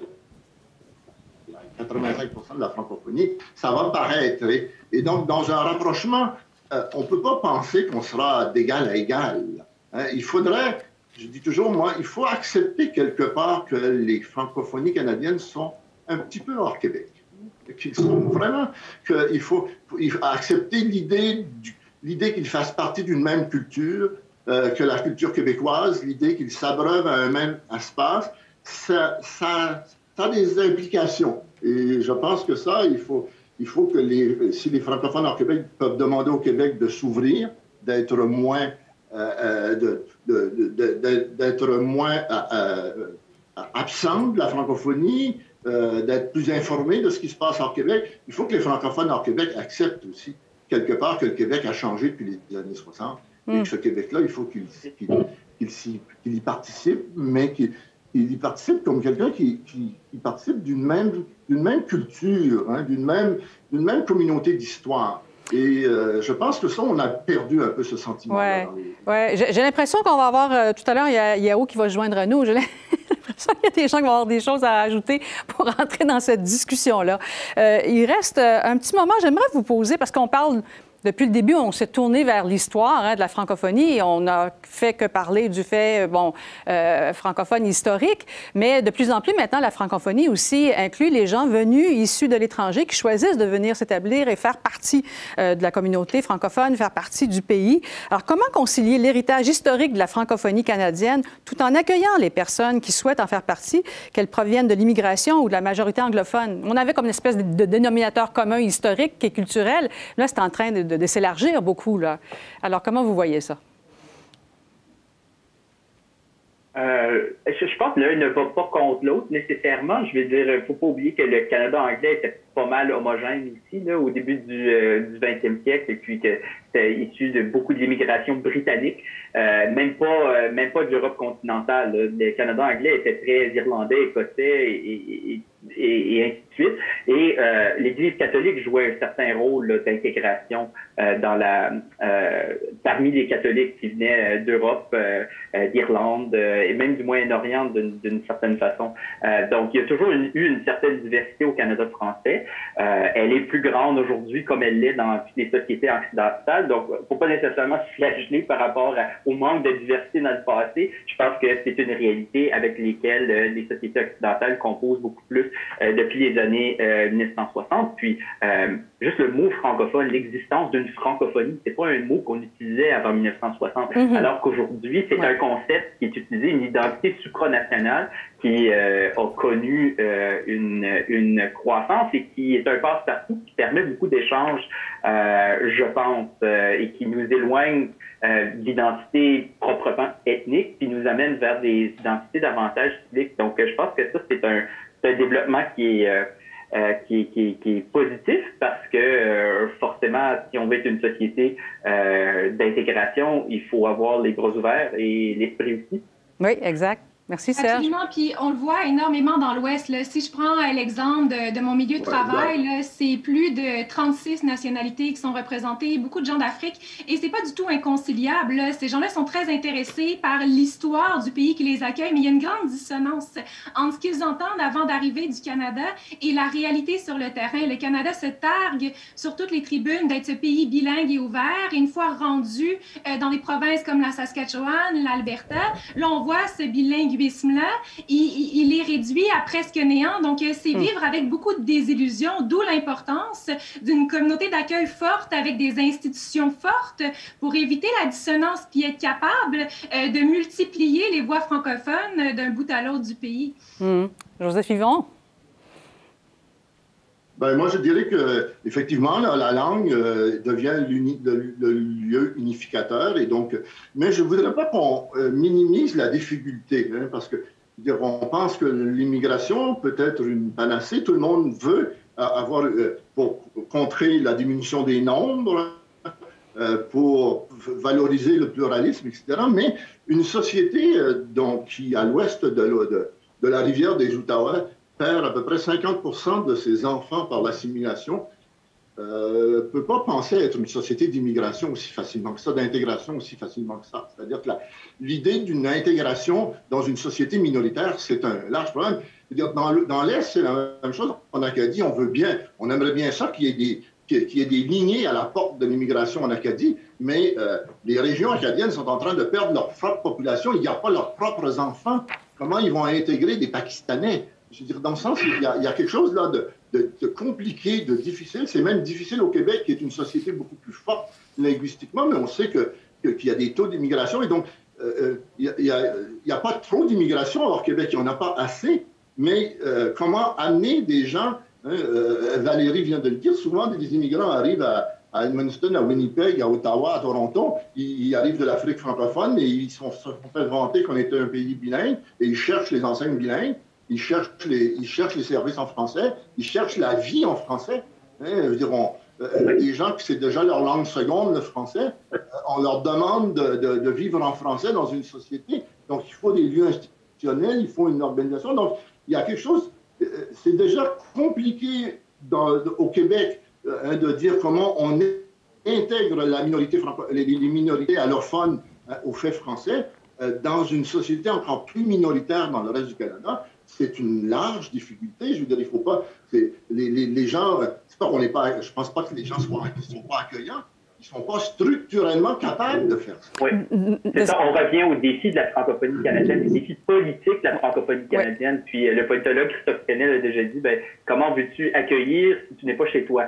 Il y a 85% de la francophonie, ça va paraître. Et donc, dans un rapprochement, on ne peut pas penser qu'on sera d'égal à égal. Hein. Il faudrait, je dis toujours, moi, il faut accepter quelque part que les francophonies canadiennes sont un petit peu hors Québec. Qu'ils sont vraiment, qu'il faut accepter l'idée qu'ils fassent partie d'une même culture, que la culture québécoise, l'idée qu'ils s'abreuvent à un même espace, ça a des implications. Et je pense que ça, il faut que si les francophones en Québec peuvent demander au Québec de s'ouvrir, d'être moins d'être moins absents de la francophonie, d'être plus informés de ce qui se passe hors Québec. Il faut que les francophones hors Québec acceptent aussi, quelque part, que le Québec a changé depuis les années 60. Et que ce Québec-là, il faut qu'il y participe, mais qu'il y participe comme quelqu'un qui participe d'une même culture, hein, d'une même communauté d'histoire. Et je pense que ça, on a perdu un peu ce sentiment-là. Ouais. J'ai l'impression qu'on va avoir, tout à l'heure, il y a Yao qui va joindre nous. J'ai l'impression qu'il y a des gens qui vont avoir des choses à ajouter pour entrer dans cette discussion-là. Il reste un petit moment, j'aimerais vous poser, parce qu'on parle... Depuis le début, on s'est tourné vers l'histoire de la francophonie et on n'a fait que parler du fait, francophone historique, mais de plus en plus maintenant, la francophonie aussi inclut les gens venus issus de l'étranger qui choisissent de venir s'établir et faire partie de la communauté francophone, faire partie du pays. Alors, comment concilier l'héritage historique de la francophonie canadienne tout en accueillant les personnes qui souhaitent en faire partie, qu'elles proviennent de l'immigration ou de la majorité anglophone? On avait comme une espèce de dénominateur commun historique et culturel. Là, c'est en train de s'élargir beaucoup, là. Alors, comment vous voyez ça? Je pense que l'un ne va pas contre l'autre nécessairement. Je veux dire, il ne faut pas oublier que le Canada anglais était pas mal homogène ici, là, au début du 20e siècle, et puis que c'était issu de beaucoup de l'immigration britannique, même pas d'Europe continentale. Là. Le Canada anglais était très irlandais, écossais et ainsi de suite. Et l'Église catholique jouait un certain rôle d'intégration parmi les catholiques qui venaient d'Europe, d'Irlande et même du Moyen-Orient d'une certaine façon. Donc, il y a toujours eu une certaine diversité au Canada français. Elle est plus grande aujourd'hui comme elle l'est dans toutes les sociétés occidentales. Donc, il ne faut pas nécessairement se flageller par rapport au manque de diversité dans le passé. Je pense que c'est une réalité avec laquelle les sociétés occidentales composent beaucoup plus depuis les années 1960. Puis, juste le mot francophone, l'existence d'une francophonie, c'est pas un mot qu'on utilisait avant 1960. Alors qu'aujourd'hui, c'est un concept qui est utilisé, une identité supranationale qui a connu une croissance et qui est un passe-partout qui permet beaucoup d'échanges, je pense, et qui nous éloigne d'identité proprement ethnique, puis nous amène vers des identités davantage civiques. Donc, je pense que ça, c'est un développement qui est positif parce que forcément, si on veut être une société d'intégration, il faut avoir les bras ouverts et l'esprit aussi. Oui, exact. Merci, Serge. Absolument, puis on le voit énormément dans l'Ouest. Si je prends l'exemple de mon milieu de travail, c'est plus de 36 nationalités qui sont représentées, beaucoup de gens d'Afrique, et c'est pas du tout inconciliable. Là. Ces gens-là sont très intéressés par l'histoire du pays qui les accueille, mais il y a une grande dissonance entre ce qu'ils entendent avant d'arriver du Canada et la réalité sur le terrain. Le Canada se targue sur toutes les tribunes d'être ce pays bilingue et ouvert, et une fois rendu dans des provinces comme la Saskatchewan, l'Alberta, là, on voit ce bilingue il est réduit à presque néant. Donc, c'est vivre avec beaucoup de désillusions, d'où l'importance d'une communauté d'accueil forte avec des institutions fortes pour éviter la dissonance puis être capable de multiplier les voix francophones d'un bout à l'autre du pays. Joseph Yvon? Ben, moi, je dirais que effectivement, la langue devient le lieu unificateur. Et donc, mais je ne voudrais pas qu'on minimise la difficulté, hein, parce que on pense que l'immigration peut être une panacée. Tout le monde veut avoir, pour contrer la diminution des nombres, pour valoriser le pluralisme, etc. Mais une société qui, à l'ouest de la rivière des Outaouais, perd à peu près 50% de ses enfants par l'assimilation, ne peut pas penser être une société d'immigration aussi facilement que ça, d'intégration aussi facilement que ça. C'est-à-dire que l'idée d'une intégration dans une société minoritaire, c'est un large problème. C'est-à-dire dans l'Est, c'est la même chose. En Acadie, on aimerait bien ça qu'il y ait des lignées à la porte de l'immigration en Acadie, mais les régions acadiennes sont en train de perdre leur propre population. Il n'y a pas leurs propres enfants. Comment ils vont intégrer des Pakistanais? Je veux dire, dans le sens, il y a quelque chose là de compliqué, de difficile. C'est même difficile au Québec, qui est une société beaucoup plus forte linguistiquement, mais on sait qu'il y a des taux d'immigration. Et donc, il n'y a pas trop d'immigration hors Québec, il n'y en a pas assez. Mais comment amener des gens, Valérie vient de le dire, souvent des immigrants arrivent à Edmundston, à Winnipeg, à Ottawa, à Toronto, ils arrivent de l'Afrique francophone et ils se sont fait vanter qu'on était un pays bilingue et ils cherchent les enseignes bilingues, ils cherchent les services en français, ils cherchent la vie en français. Hein, des gens que c'est déjà leur langue seconde, le français, on leur demande de vivre en français dans une société. Donc, il faut des lieux institutionnels, il faut une organisation. Donc, il y a quelque chose, c'est déjà compliqué au Québec de dire comment on intègre les minorités allophones au fait français dans une société encore plus minoritaire dans le reste du Canada. C'est une large difficulté. Je veux dire, il ne faut pas... Les gens... C'est pas qu'on n'est pas... Je ne pense pas que les gens ne sont pas accueillants. Ils ne sont pas structurellement capables de faire ça. Oui, c'est ça. On revient au défi de la francophonie canadienne, au défi politique de la francophonie canadienne. Puis le politologue Christophe Kennel a déjà dit, comment veux-tu accueillir si tu n'es pas chez toi?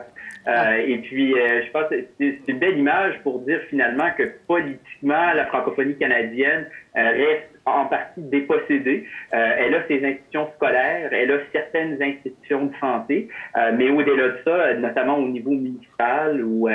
Et puis, je pense que c'est une belle image pour dire finalement que politiquement, la francophonie canadienne reste en partie dépossédée. Elle a ses institutions scolaires, elle a certaines institutions de santé, mais au-delà de ça, notamment au niveau municipal ou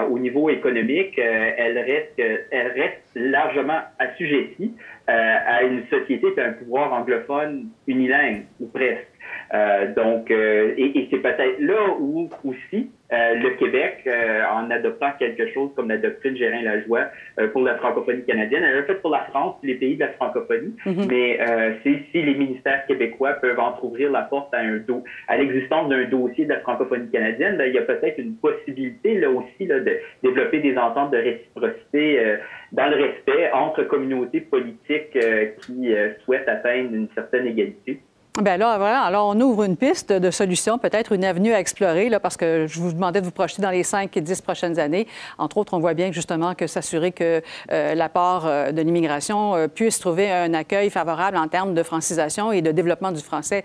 au niveau économique, elle reste largement assujettie à une société et à un pouvoir anglophone unilingue, ou presque. Et c'est peut-être là où aussi le Québec, en adoptant quelque chose comme la doctrine Gérin-Lajoie pour la francophonie canadienne, elle l'a fait pour la France, les pays de la francophonie, mais si les ministères québécois peuvent entrouvrir la porte à l'existence d'un dossier de la francophonie canadienne, il y a peut-être une possibilité là aussi de développer des ententes de réciprocité dans le respect entre communautés politiques qui souhaitent atteindre une certaine égalité. Bien là, voilà. Alors, on ouvre une piste de solution, peut-être une avenue à explorer, là, parce que je vous demandais de vous projeter dans les 5 et 10 prochaines années. Entre autres, on voit bien justement que s'assurer que l'apport de l'immigration puisse trouver un accueil favorable en termes de francisation et de développement du français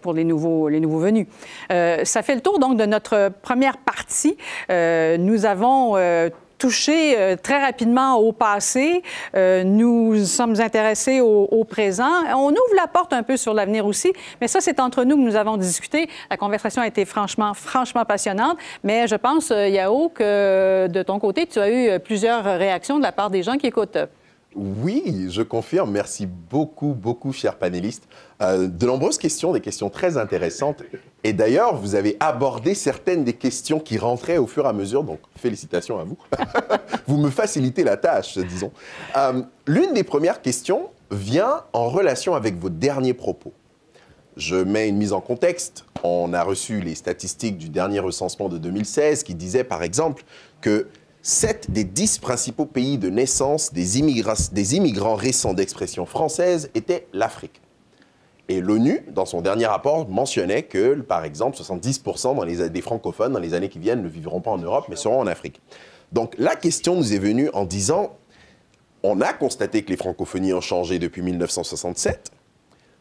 pour les nouveaux venus. Ça fait le tour, donc, de notre première partie. Nous avons touché très rapidement au passé. Nous sommes intéressés au présent. On ouvre la porte un peu sur l'avenir aussi, mais ça, c'est entre nous que nous avons discuté. La conversation a été franchement passionnante, mais je pense, Yao, que de ton côté, tu as eu plusieurs réactions de la part des gens qui écoutent. Oui, je confirme. Merci beaucoup, chers panélistes. De nombreuses questions, des questions très intéressantes. Et d'ailleurs, vous avez abordé certaines des questions qui rentraient au fur et à mesure, donc félicitations à vous. Vous me facilitez la tâche, disons. L'une des premières questions vient en relation avec vos derniers propos. Je mets une mise en contexte. On a reçu les statistiques du dernier recensement de 2016 qui disaient, par exemple, que 7 des 10 principaux pays de naissance des immigrants récents d'expression française étaient l'Afrique. Et l'ONU, dans son dernier rapport, mentionnait que, par exemple, 70% des francophones dans les années qui viennent ne vivront pas en Europe, mais seront en Afrique. Donc la question nous est venue en disant, on a constaté que les francophonies ont changé depuis 1967,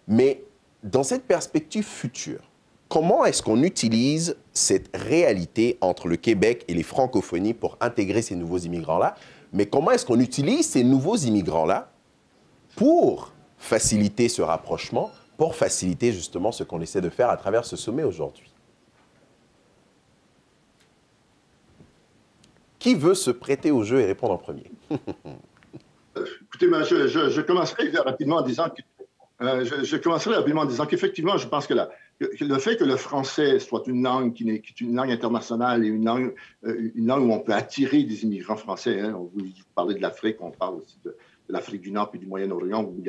mais dans cette perspective future, comment est-ce qu'on utilise cette réalité entre le Québec et les francophonies pour intégrer ces nouveaux immigrants-là? Mais comment est-ce qu'on utilise ces nouveaux immigrants-là pour faciliter ce rapprochement, pour faciliter justement ce qu'on essaie de faire à travers ce sommet aujourd'hui? Qui veut se prêter au jeu et répondre en premier? Écoutez, je commencerai rapidement en disant qu'effectivement, je pense que le fait que le français soit une langue qui est une langue internationale et une langue où on peut attirer des immigrants français, hein, vous parlez de l'Afrique, on parle aussi de l'Afrique du Nord puis du Moyen-Orient où il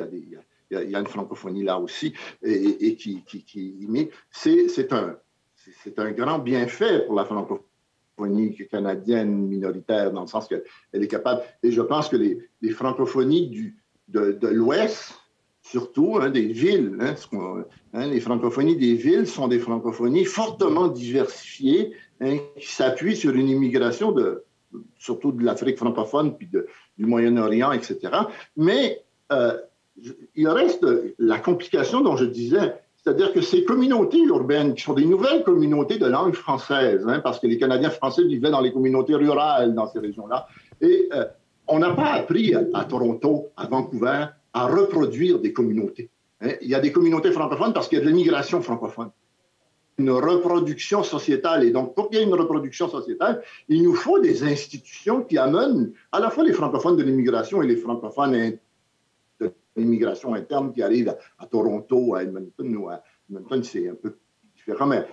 y a une francophonie là aussi et qui imite, c'est un grand bienfait pour la francophonie canadienne minoritaire dans le sens qu'elle est capable, et je pense que les francophonies de l'Ouest, surtout des villes, les francophonies des villes sont des francophonies fortement diversifiées qui s'appuient sur une immigration surtout de l'Afrique francophone puis du Moyen-Orient, etc. Mais il reste la complication dont je disais, c'est-à-dire que ces communautés urbaines, qui sont des nouvelles communautés de langue française, parce que les Canadiens français vivaient dans les communautés rurales dans ces régions-là, et on n'a pas appris à Toronto, à Vancouver, à reproduire des communautés. Il y a des communautés francophones parce qu'il y a de l'immigration francophone. une reproduction sociétale. Et donc, pour qu'il y ait une reproduction sociétale, il nous faut des institutions qui amènent à la fois les francophones de l'immigration et les francophones de l'immigration interne qui arrivent à Toronto, à Edmonton ou à Edmonton, c'est un peu différent, mais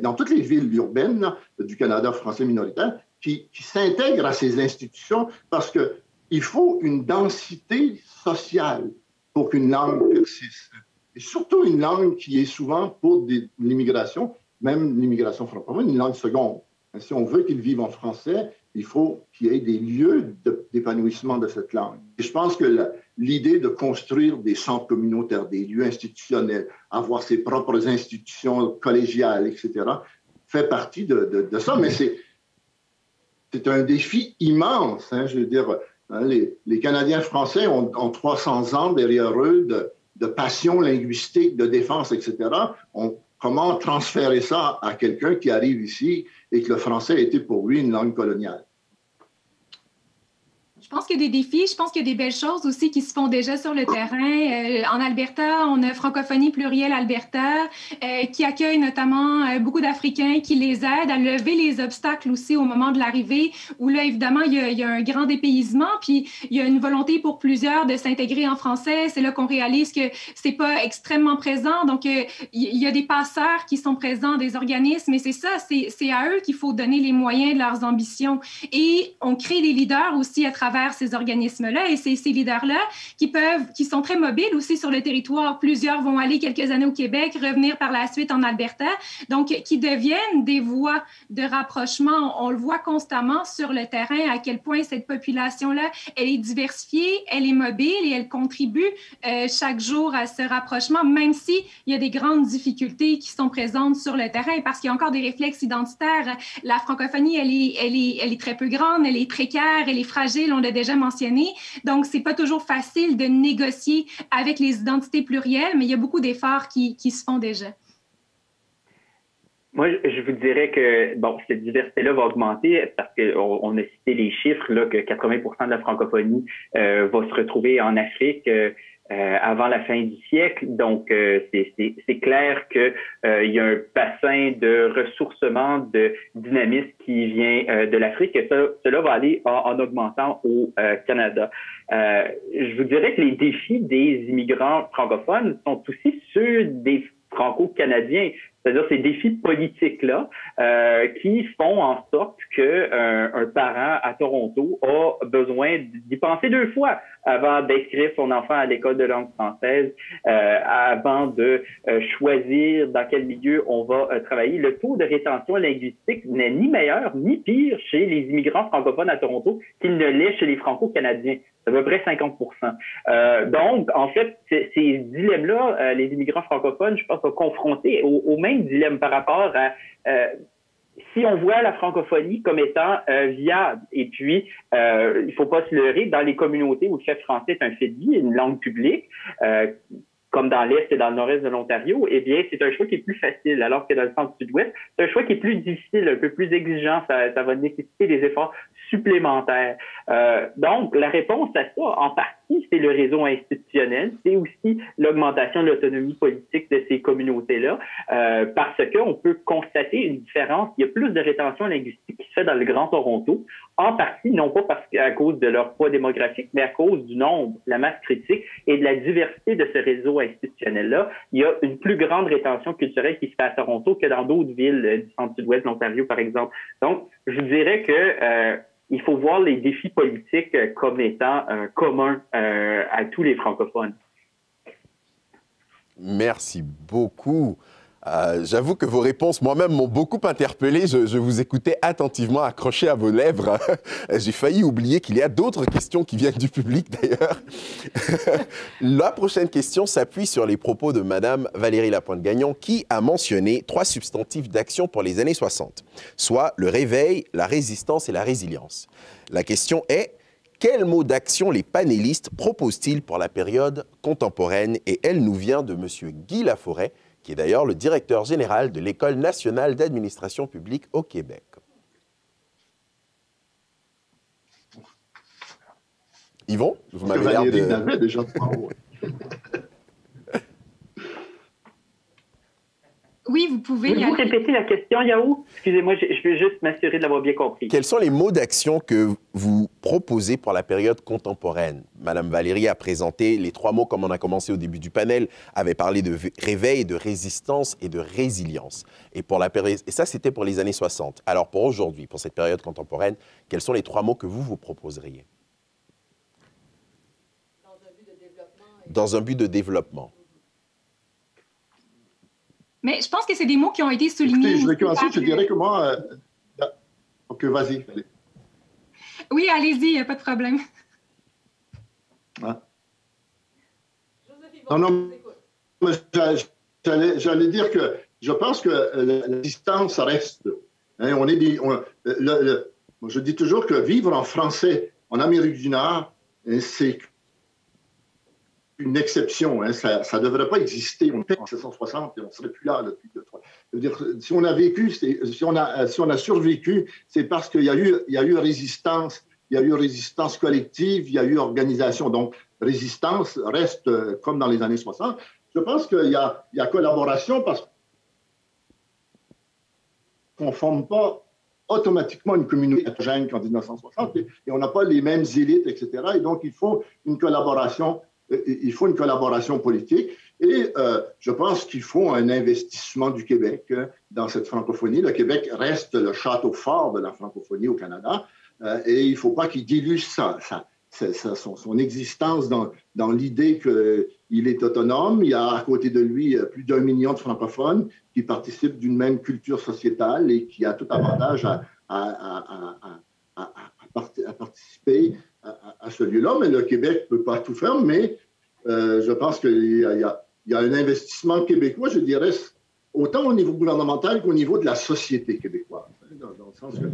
dans toutes les villes urbaines du Canada français minoritaire qui s'intègrent à ces institutions parce qu'il faut une densité sociale pour qu'une langue persiste. Et surtout une langue qui est souvent pour l'immigration, même l'immigration francophone, une langue seconde. Si on veut qu'ils vivent en français, il faut qu'il y ait des lieux d'épanouissement de cette langue. Et je pense que l'idée de construire des centres communautaires, des lieux institutionnels, avoir ses propres institutions collégiales, etc., fait partie de ça. Mais c'est un défi immense. Hein, je veux dire, hein, les Canadiens français ont 300 ans derrière eux de passion linguistique, de défense, etc. Comment transférer ça à quelqu'un qui arrive ici et que le français a été pour lui une langue coloniale? Je pense qu'il y a des défis, je pense qu'il y a des belles choses aussi qui se font déjà sur le terrain. En Alberta, on a Francophonie plurielle Alberta qui accueille notamment beaucoup d'Africains qui les aident à lever les obstacles aussi au moment de l'arrivée où là, évidemment, il y a un grand dépaysement puis il y a une volonté pour plusieurs de s'intégrer en français. C'est là qu'on réalise que c'est pas extrêmement présent. Donc, il y a des passeurs qui sont présents, des organismes et c'est ça, c'est à eux qu'il faut donner les moyens de leurs ambitions. Et on crée des leaders aussi à travers ces organismes-là et ces leaders-là qui sont très mobiles aussi sur le territoire. Plusieurs vont aller quelques années au Québec, revenir par la suite en Alberta, donc qui deviennent des voies de rapprochement. On le voit constamment sur le terrain à quel point cette population-là, elle est diversifiée, elle est mobile et elle contribue chaque jour à ce rapprochement, même s'il y a des grandes difficultés qui sont présentes sur le terrain parce qu'il y a encore des réflexes identitaires. La francophonie, elle est très peu grande, elle est précaire, elle est fragile, on l'a déjà mentionné. Donc, c'est pas toujours facile de négocier avec les identités plurielles, mais il y a beaucoup d'efforts qui se font déjà. Moi, je vous dirais que bon, cette diversité-là va augmenter parce qu'on a cité les chiffres là, que 80% de la francophonie va se retrouver en Afrique avant la fin du siècle. Donc, c'est clair que il y a un bassin de ressourcement, de dynamisme qui vient de l'Afrique et cela va aller en augmentant au Canada. Je vous dirais que les défis des immigrants francophones sont aussi ceux des franco-canadiens. C'est-à-dire ces défis politiques-là qui font en sorte qu'un parent à Toronto a besoin d'y penser 2 fois avant d'inscrire son enfant à l'école de langue française, avant de choisir dans quel milieu on va travailler. Le taux de rétention linguistique n'est ni meilleur ni pire chez les immigrants francophones à Toronto qu'il ne l'est chez les franco-canadiens. C'est à peu près 50%. Donc, en fait, ces dilemmes-là, les immigrants francophones, je pense, sont confrontés au même dilemme par rapport à si on voit la francophonie comme étant viable. Et puis, il faut pas se leurrer, dans les communautés où le chef français est un fait de vie, une langue publique, comme dans l'Est et dans le Nord-Est de l'Ontario, eh bien, c'est un choix qui est plus facile, alors que dans le centre-sud-ouest, c'est un choix qui est plus difficile, un peu plus exigeant, ça va nécessiter des efforts supplémentaires. Donc, la réponse à ça, en partie, c'est le réseau institutionnel, c'est aussi l'augmentation de l'autonomie politique de ces communautés-là, parce qu'on peut constater une différence. Il y a plus de rétention linguistique qui se fait dans le Grand Toronto, en partie, non pas à cause de leur poids démographique, mais à cause du nombre, la masse critique et de la diversité de ce réseau institutionnel-là. Il y a une plus grande rétention culturelle qui se fait à Toronto que dans d'autres villes du centre-sud-ouest de l'Ontario, par exemple. Donc, je vous dirais que il faut voir les défis politiques comme étant communs à tous les francophones. Merci beaucoup. J'avoue que vos réponses, moi-même, m'ont beaucoup interpellé. Je vous écoutais attentivement, accroché à vos lèvres. J'ai failli oublier qu'il y a d'autres questions qui viennent du public, d'ailleurs. La prochaine question s'appuie sur les propos de Madame Valérie Lapointe-Gagnon, qui a mentionné 3 substantifs d'action pour les années 60, soit le réveil, la résistance et la résilience. La question est: quels mots d'action les panélistes proposent-ils pour la période contemporaine? Et elle nous vient de Monsieur Guy Laforêt, qui est d'ailleurs le directeur général de l'École nationale d'administration publique au Québec. Yvon, vous m'avez l'air de... déjà Oui, vous pouvez y Pouvez-vous aller. répéter la question, Yahoo? Excusez-moi, je veux juste m'assurer de l'avoir bien compris. Quels sont les mots d'action que vous proposez pour la période contemporaine? Madame Valérie a présenté les 3 mots, comme on a commencé au début du panel, avait parlé de réveil, de résistance et de résilience. Et ça, c'était pour les années 60. Alors pour aujourd'hui, pour cette période contemporaine, quels sont les 3 mots que vous proposeriez? Dans un but de développement. Mais je pense que c'est des mots qui ont été soulignés. Écoutez, je vais aussi commencer, par- je dirais que moi... OK, vas-y. Allez. Oui, allez-y, il n'y a pas de problème. Hein? Non, mais j'allais dire que je pense que la distance reste. Hein, je dis toujours que vivre en français en Amérique du Nord, hein, c'est une exception. Hein, ça ne devrait pas exister. On est en 1760 et on ne serait plus là depuis 2-3. Je veux dire, si on a vécu, si on a survécu, c'est parce qu'il y a eu résistance. Il y a eu résistance collective, il y a eu organisation. Donc, résistance reste comme dans les années 60. Je pense qu'il y a collaboration parce qu'on ne forme pas automatiquement une communauté homogène qu'en 1960 et on n'a pas les mêmes élites, etc. Et donc, il faut une collaboration politique. Et je pense qu'il faut un investissement du Québec dans cette francophonie. Le Québec reste le château fort de la francophonie au Canada. Et il ne faut pas qu'il dilue son existence dans l'idée qu'il est autonome. Il y a à côté de lui plus d'1 million de francophones qui participent d'une même culture sociétale et qui a tout avantage à participer à ce lieu-là. Mais le Québec ne peut pas tout faire, mais je pense qu'il y a un investissement québécois, je dirais, autant au niveau gouvernemental qu'au niveau de la société québécoise. Dans le sens que...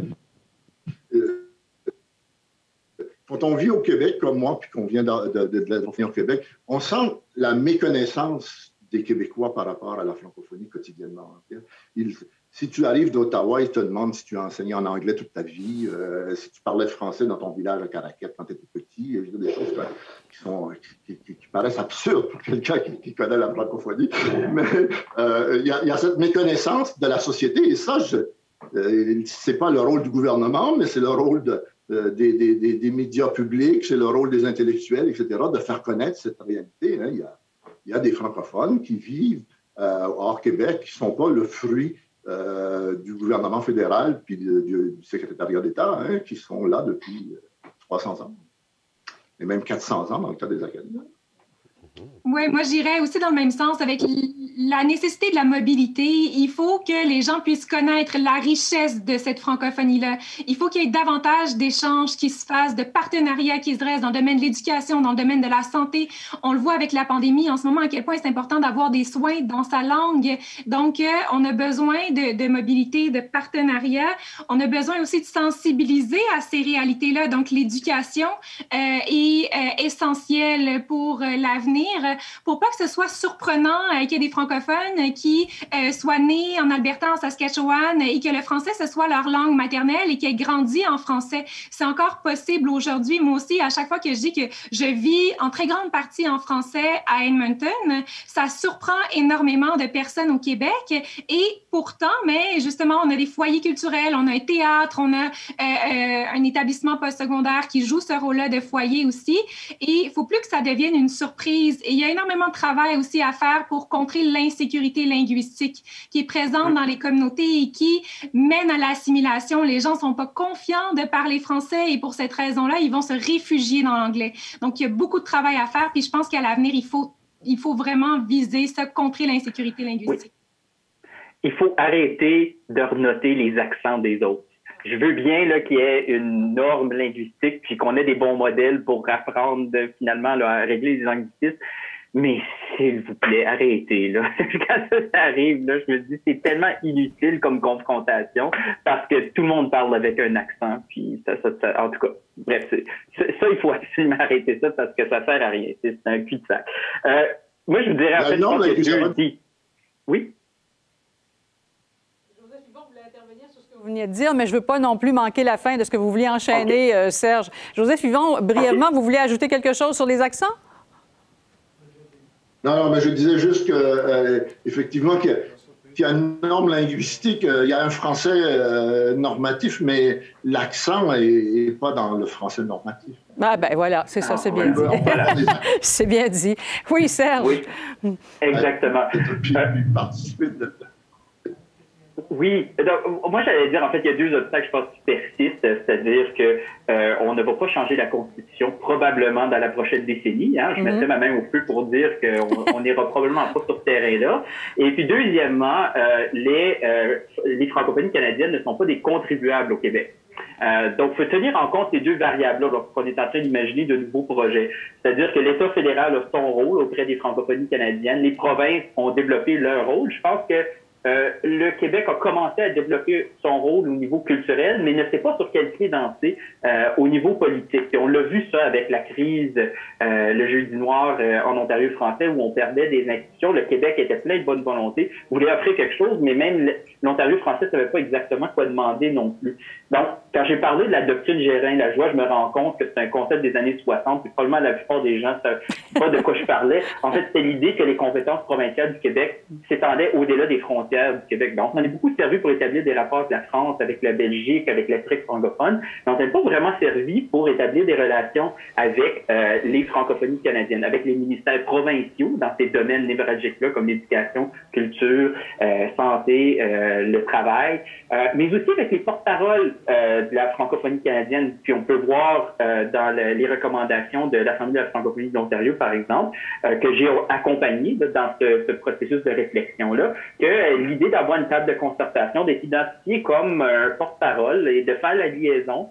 Quand on vit au Québec, comme moi, puis qu'on vient de la francophonie au Québec, on sent la méconnaissance des Québécois par rapport à la francophonie quotidiennement. Si tu arrives d'Ottawa, ils te demandent si tu as enseigné en anglais toute ta vie, si tu parlais français dans ton village à Caraquette quand tu étais petit, des choses qui paraissent absurdes pour quelqu'un qui connaît la francophonie. Mais il y a cette méconnaissance de la société, et ça, c'est pas le rôle du gouvernement, mais c'est le rôle des médias publics, c'est le rôle des intellectuels, etc., de faire connaître cette réalité. Hein. Il y a des francophones qui vivent hors Québec, qui ne sont pas le fruit du gouvernement fédéral puis du secrétariat d'État, hein, qui sont là depuis 300 ans, et même 400 ans dans le cas des académies. Oui, moi j'irais aussi dans le même sens avec la nécessité de la mobilité. Il faut que les gens puissent connaître la richesse de cette francophonie-là. Il faut qu'il y ait davantage d'échanges qui se fassent, de partenariats qui se dressent dans le domaine de l'éducation, dans le domaine de la santé. On le voit avec la pandémie en ce moment, à quel point c'est important d'avoir des soins dans sa langue. Donc, on a besoin de mobilité, de partenariat. On a besoin aussi de sensibiliser à ces réalités-là. Donc, l'éducation est essentielle pour l'avenir, pour pas que ce soit surprenant qu'il y ait des francophones qui soient nés en Alberta, en Saskatchewan, et que le français, ce soit leur langue maternelle et qu'ils aient grandi en français. C'est encore possible aujourd'hui. Moi aussi, à chaque fois que je dis que je vis en très grande partie en français à Edmonton, ça surprend énormément de personnes au Québec. Et pourtant, mais justement, on a des foyers culturels, on a un théâtre, on a un établissement postsecondaire qui joue ce rôle-là de foyer aussi. Et il faut plus que ça devienne une surprise. Et il y a énormément de travail aussi à faire pour contrer l'insécurité linguistique qui est présente dans les communautés et qui mène à l'assimilation. Les gens ne sont pas confiants de parler français et pour cette raison-là, ils vont se réfugier dans l'anglais. Donc, il y a beaucoup de travail à faire. Puis je pense qu'à l'avenir, il faut vraiment viser ça, contrer l'insécurité linguistique. Oui. Il faut arrêter de renoter les accents des autres. Je veux bien là, qu'il y ait une norme linguistique puis qu'on ait des bons modèles pour apprendre finalement là, à régler les anglicismes. Mais s'il vous plaît, arrêtez. Là. Quand ça arrive, là, je me dis c'est tellement inutile comme confrontation parce que tout le monde parle avec un accent. Puis ça en tout cas, bref, ça, il faut absolument arrêter ça parce que ça sert à rien. C'est un cul-de-sac. Moi, je vous dirais en fait, non, je pense que jeudi... Oui? Vous veniez de dire, mais je ne veux pas non plus manquer la fin de ce que vous vouliez enchaîner, okay. Serge. Joseph Yvon, brièvement, okay. Vous voulez ajouter quelque chose sur les accents? Non, mais je disais juste que effectivement qu'il y a une norme linguistique. Il y a un français normatif, mais l'accent n'est pas dans le français normatif. Ah ben voilà, c'est ça, c'est bien dit. Voilà. C'est bien dit. Oui, Serge. Oui, exactement. Puis participer de... Oui, donc, moi j'allais dire, en fait, il y a deux obstacles, je pense, qui persistent, c'est-à-dire que on ne va pas changer la Constitution probablement dans la prochaine décennie. Hein. Je mettrais ma main au feu pour dire qu'on n'ira probablement pas sur ce terrain-là. Et puis deuxièmement, les francophonies canadiennes ne sont pas des contribuables au Québec. Donc, il faut tenir en compte ces deux variables-là lorsqu'on est en train d'imaginer de nouveaux projets. C'est-à-dire que l'État fédéral a son rôle auprès des francophonies canadiennes. Les provinces ont développé leur rôle. Je pense que le Québec a commencé à développer son rôle au niveau culturel, mais ne sait pas sur quel pied danser au niveau politique. Et on l'a vu ça avec la crise, le jeudi noir en Ontario français, où on perdait des institutions. Le Québec était plein de bonne volonté, voulait offrir quelque chose, mais même l'Ontario français ne savait pas exactement quoi demander non plus. Donc, quand j'ai parlé de la doctrine Gérin-Lajoie, je me rends compte que c'est un concept des années 60, puis probablement la plupart des gens ne savent pas de quoi je parlais. En fait, c'était l'idée que les compétences provinciales du Québec s'étendaient au-delà des frontières du Québec. Donc, on en a beaucoup servi pour établir des rapports avec la France, avec la Belgique, avec l'Afrique francophone, mais on n'a pas vraiment servi pour établir des relations avec les francophonies canadiennes, avec les ministères provinciaux dans ces domaines névralgiques-là, comme l'éducation, culture, santé, le travail, mais aussi avec les porte-paroles de la francophonie canadienne. Puis on peut voir dans les recommandations de l'Assemblée de la francophonie de l'Ontario, par exemple, que j'ai accompagné dans ce processus de réflexion-là, que l'idée d'avoir une table de concertation, d'être identifié comme un porte-parole et de faire la liaison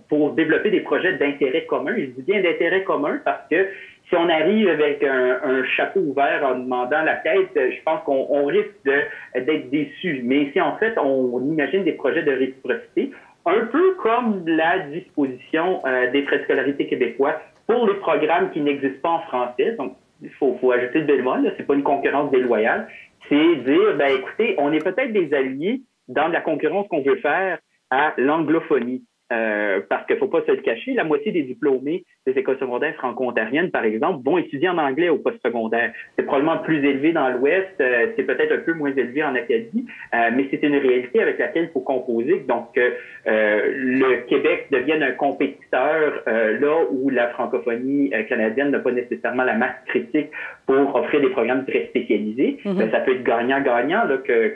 pour développer des projets d'intérêt commun. Je dis bien d'intérêt commun parce que si on arrive avec un chapeau ouvert en demandant la quête, je pense qu'on risque d'être déçu. Mais si en fait on imagine des projets de réciprocité, un peu comme la disposition des frais de scolarité québécois pour les programmes qui n'existent pas en français, donc il faut ajouter le bémol, c'est pas une concurrence déloyale, c'est dire, ben écoutez, on est peut-être des alliés dans la concurrence qu'on veut faire à l'anglophonie. Parce qu'il faut pas se le cacher, la moitié des diplômés des écoles secondaires franco-ontariennes, par exemple, vont étudier en anglais au post-secondaire. C'est probablement plus élevé dans l'Ouest, c'est peut-être un peu moins élevé en Acadie, mais c'est une réalité avec laquelle il faut composer. Donc, le Québec devienne un compétiteur là où la francophonie canadienne n'a pas nécessairement la masse critique pour offrir des programmes très spécialisés. Ben, ça peut être gagnant-gagnant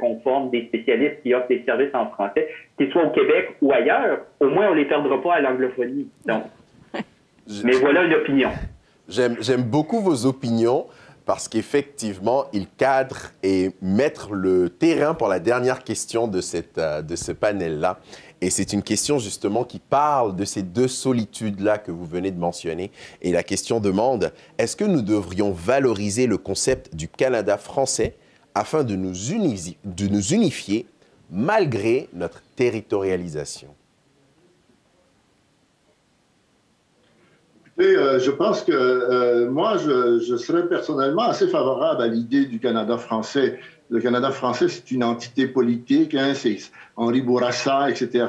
qu'on forme des spécialistes qui offrent des services en français, qu'ils soient au Québec ou ailleurs. Au moins, on ne les perdra pas à l'anglophonie. Donc, mais voilà une opinion. J'aime beaucoup vos opinions parce qu'effectivement, ils cadrent et mettent le terrain pour la dernière question de ce panel-là. Et c'est une question justement qui parle de ces deux solitudes-là que vous venez de mentionner. Et la question demande, est-ce que nous devrions valoriser le concept du Canada français afin de nous unifier malgré notre territorialisation? Je pense que moi, je serais personnellement assez favorable à l'idée du Canada français. Le Canada français, c'est une entité politique, hein, c'est Henri Bourassa, etc.,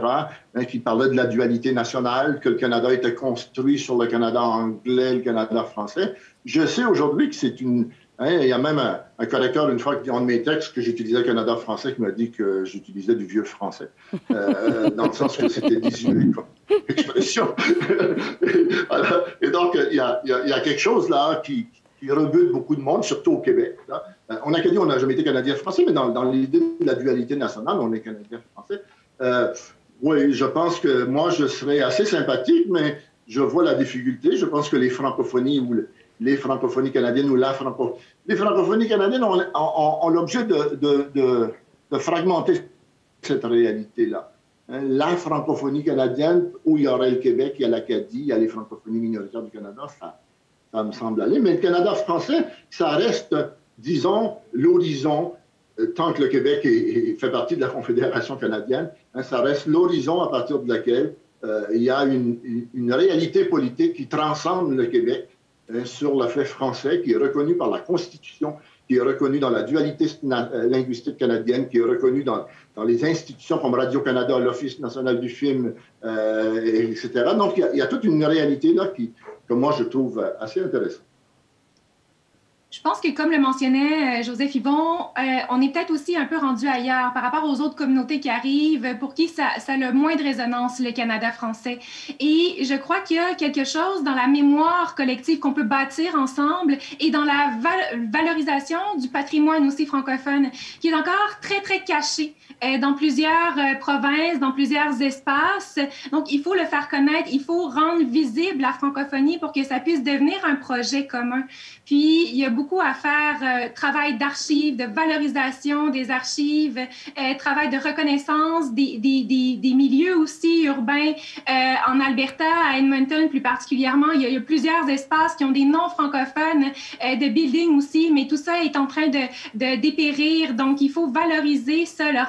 hein, qui parlait de la dualité nationale, que le Canada était construit sur le Canada anglais, le Canada français. Je sais aujourd'hui que c'est une... Hein, il y a même un correcteur, une fois, dans mes textes, que j'utilisais Canada français, qui m'a dit que j'utilisais du vieux français. Dans le sens que c'était désuet comme expression. Voilà. Et donc, il y a quelque chose là qui rebute beaucoup de monde, surtout au Québec. Là. En Acadie, on n'a jamais été Canadien-Français, mais dans l'idée de la dualité nationale, on est Canadien-Français. Oui, je pense que moi, je serais assez sympathique, mais je vois la difficulté. Je pense que les francophonies ou les francophonies canadiennes ou les francophonies canadiennes ont l'objet de fragmenter cette réalité-là. Hein, la francophonie canadienne, où il y aurait le Québec, il y a l'Acadie, il y a les francophonies minoritaires du Canada, ça me semble aller. Mais le Canada français, ça reste, disons, l'horizon, tant que le Québec fait partie de la Confédération canadienne, hein, ça reste l'horizon à partir de laquelle il y a une réalité politique qui transcende le Québec, sur le fait français, qui est reconnu par la Constitution, qui est reconnu dans la dualité linguistique canadienne, qui est reconnu dans les institutions comme Radio-Canada, l'Office national du film, etc. Donc, il y a toute une réalité là que moi, je trouve assez intéressante. Je Je pense que, comme le mentionnait Joseph Yvon, on est peut-être aussi un peu rendu ailleurs par rapport aux autres communautés qui arrivent, pour qui ça a le moins de résonance, le Canada français. Et je crois qu'il y a quelque chose dans la mémoire collective qu'on peut bâtir ensemble et dans la valorisation du patrimoine aussi francophone, qui est encore très, très caché dans plusieurs provinces, dans plusieurs espaces. Donc, il faut le faire connaître, il faut rendre visible la francophonie pour que ça puisse devenir un projet commun. Puis, il y a beaucoup à faire, travail d'archives, de valorisation des archives, travail de reconnaissance des milieux aussi urbains. En Alberta, à Edmonton plus particulièrement, il y a plusieurs espaces qui ont des noms francophones, de buildings aussi, mais tout ça est en train de dépérir. Donc, il faut valoriser ça, le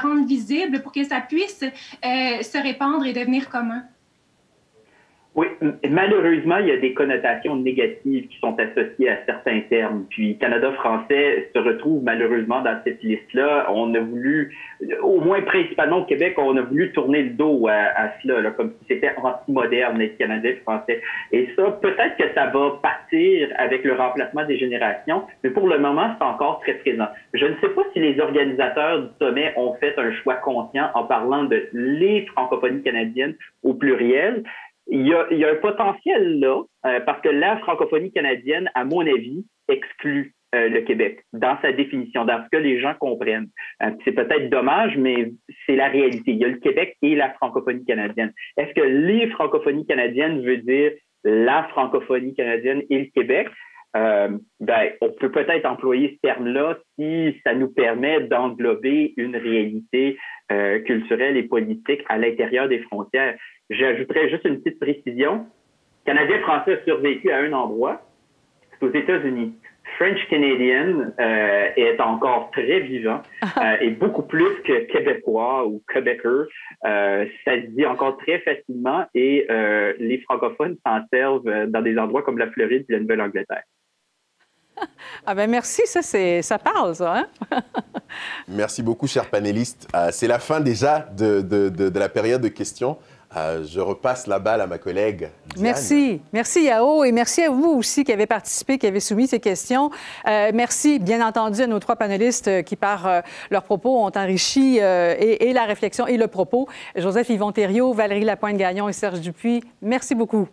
rendre visible pour que ça puisse se répandre et devenir commun. Oui, malheureusement, il y a des connotations négatives qui sont associées à certains termes. Puis Canada français se retrouve malheureusement dans cette liste-là. On a voulu, au moins principalement au Québec, on a voulu tourner le dos à cela, là, comme si c'était anti-moderne, les Canadiens français. Et ça, peut-être que ça va partir avec le remplacement des générations, mais pour le moment, c'est encore très présent. Je ne sais pas si les organisateurs du sommet ont fait un choix conscient en parlant de les francophonies canadiennes au pluriel. Il y a un potentiel là, parce que la francophonie canadienne, à mon avis, exclut le Québec dans sa définition, dans ce que les gens comprennent. C'est peut-être dommage, mais c'est la réalité. Il y a le Québec et la francophonie canadienne. Est-ce que les francophonies canadiennes veut dire la francophonie canadienne et le Québec? On peut peut-être employer ce terme-là si ça nous permet d'englober une réalité culturelle et politique à l'intérieur des frontières. J'ajouterais juste une petite précision. Canadien français a survécu à un endroit, c'est aux États-Unis. French Canadian est encore très vivant et beaucoup plus que québécois ou québécois. Ça se dit encore très facilement et les francophones s'en servent dans des endroits comme la Floride et la Nouvelle-Angleterre. Ah ben merci, ça parle, ça. Hein? Merci beaucoup, chers panélistes. C'est la fin déjà de la période de questions. Je repasse la balle à ma collègue Diane. Merci. Merci, Yao, et merci à vous aussi qui avez participé, qui avez soumis ces questions. Merci, bien entendu, à nos trois panélistes qui, par leurs propos, ont enrichi et la réflexion et le propos. Joseph Yvon Thériault, Valérie Lapointe-Gagnon et Serge Dupuis, merci beaucoup.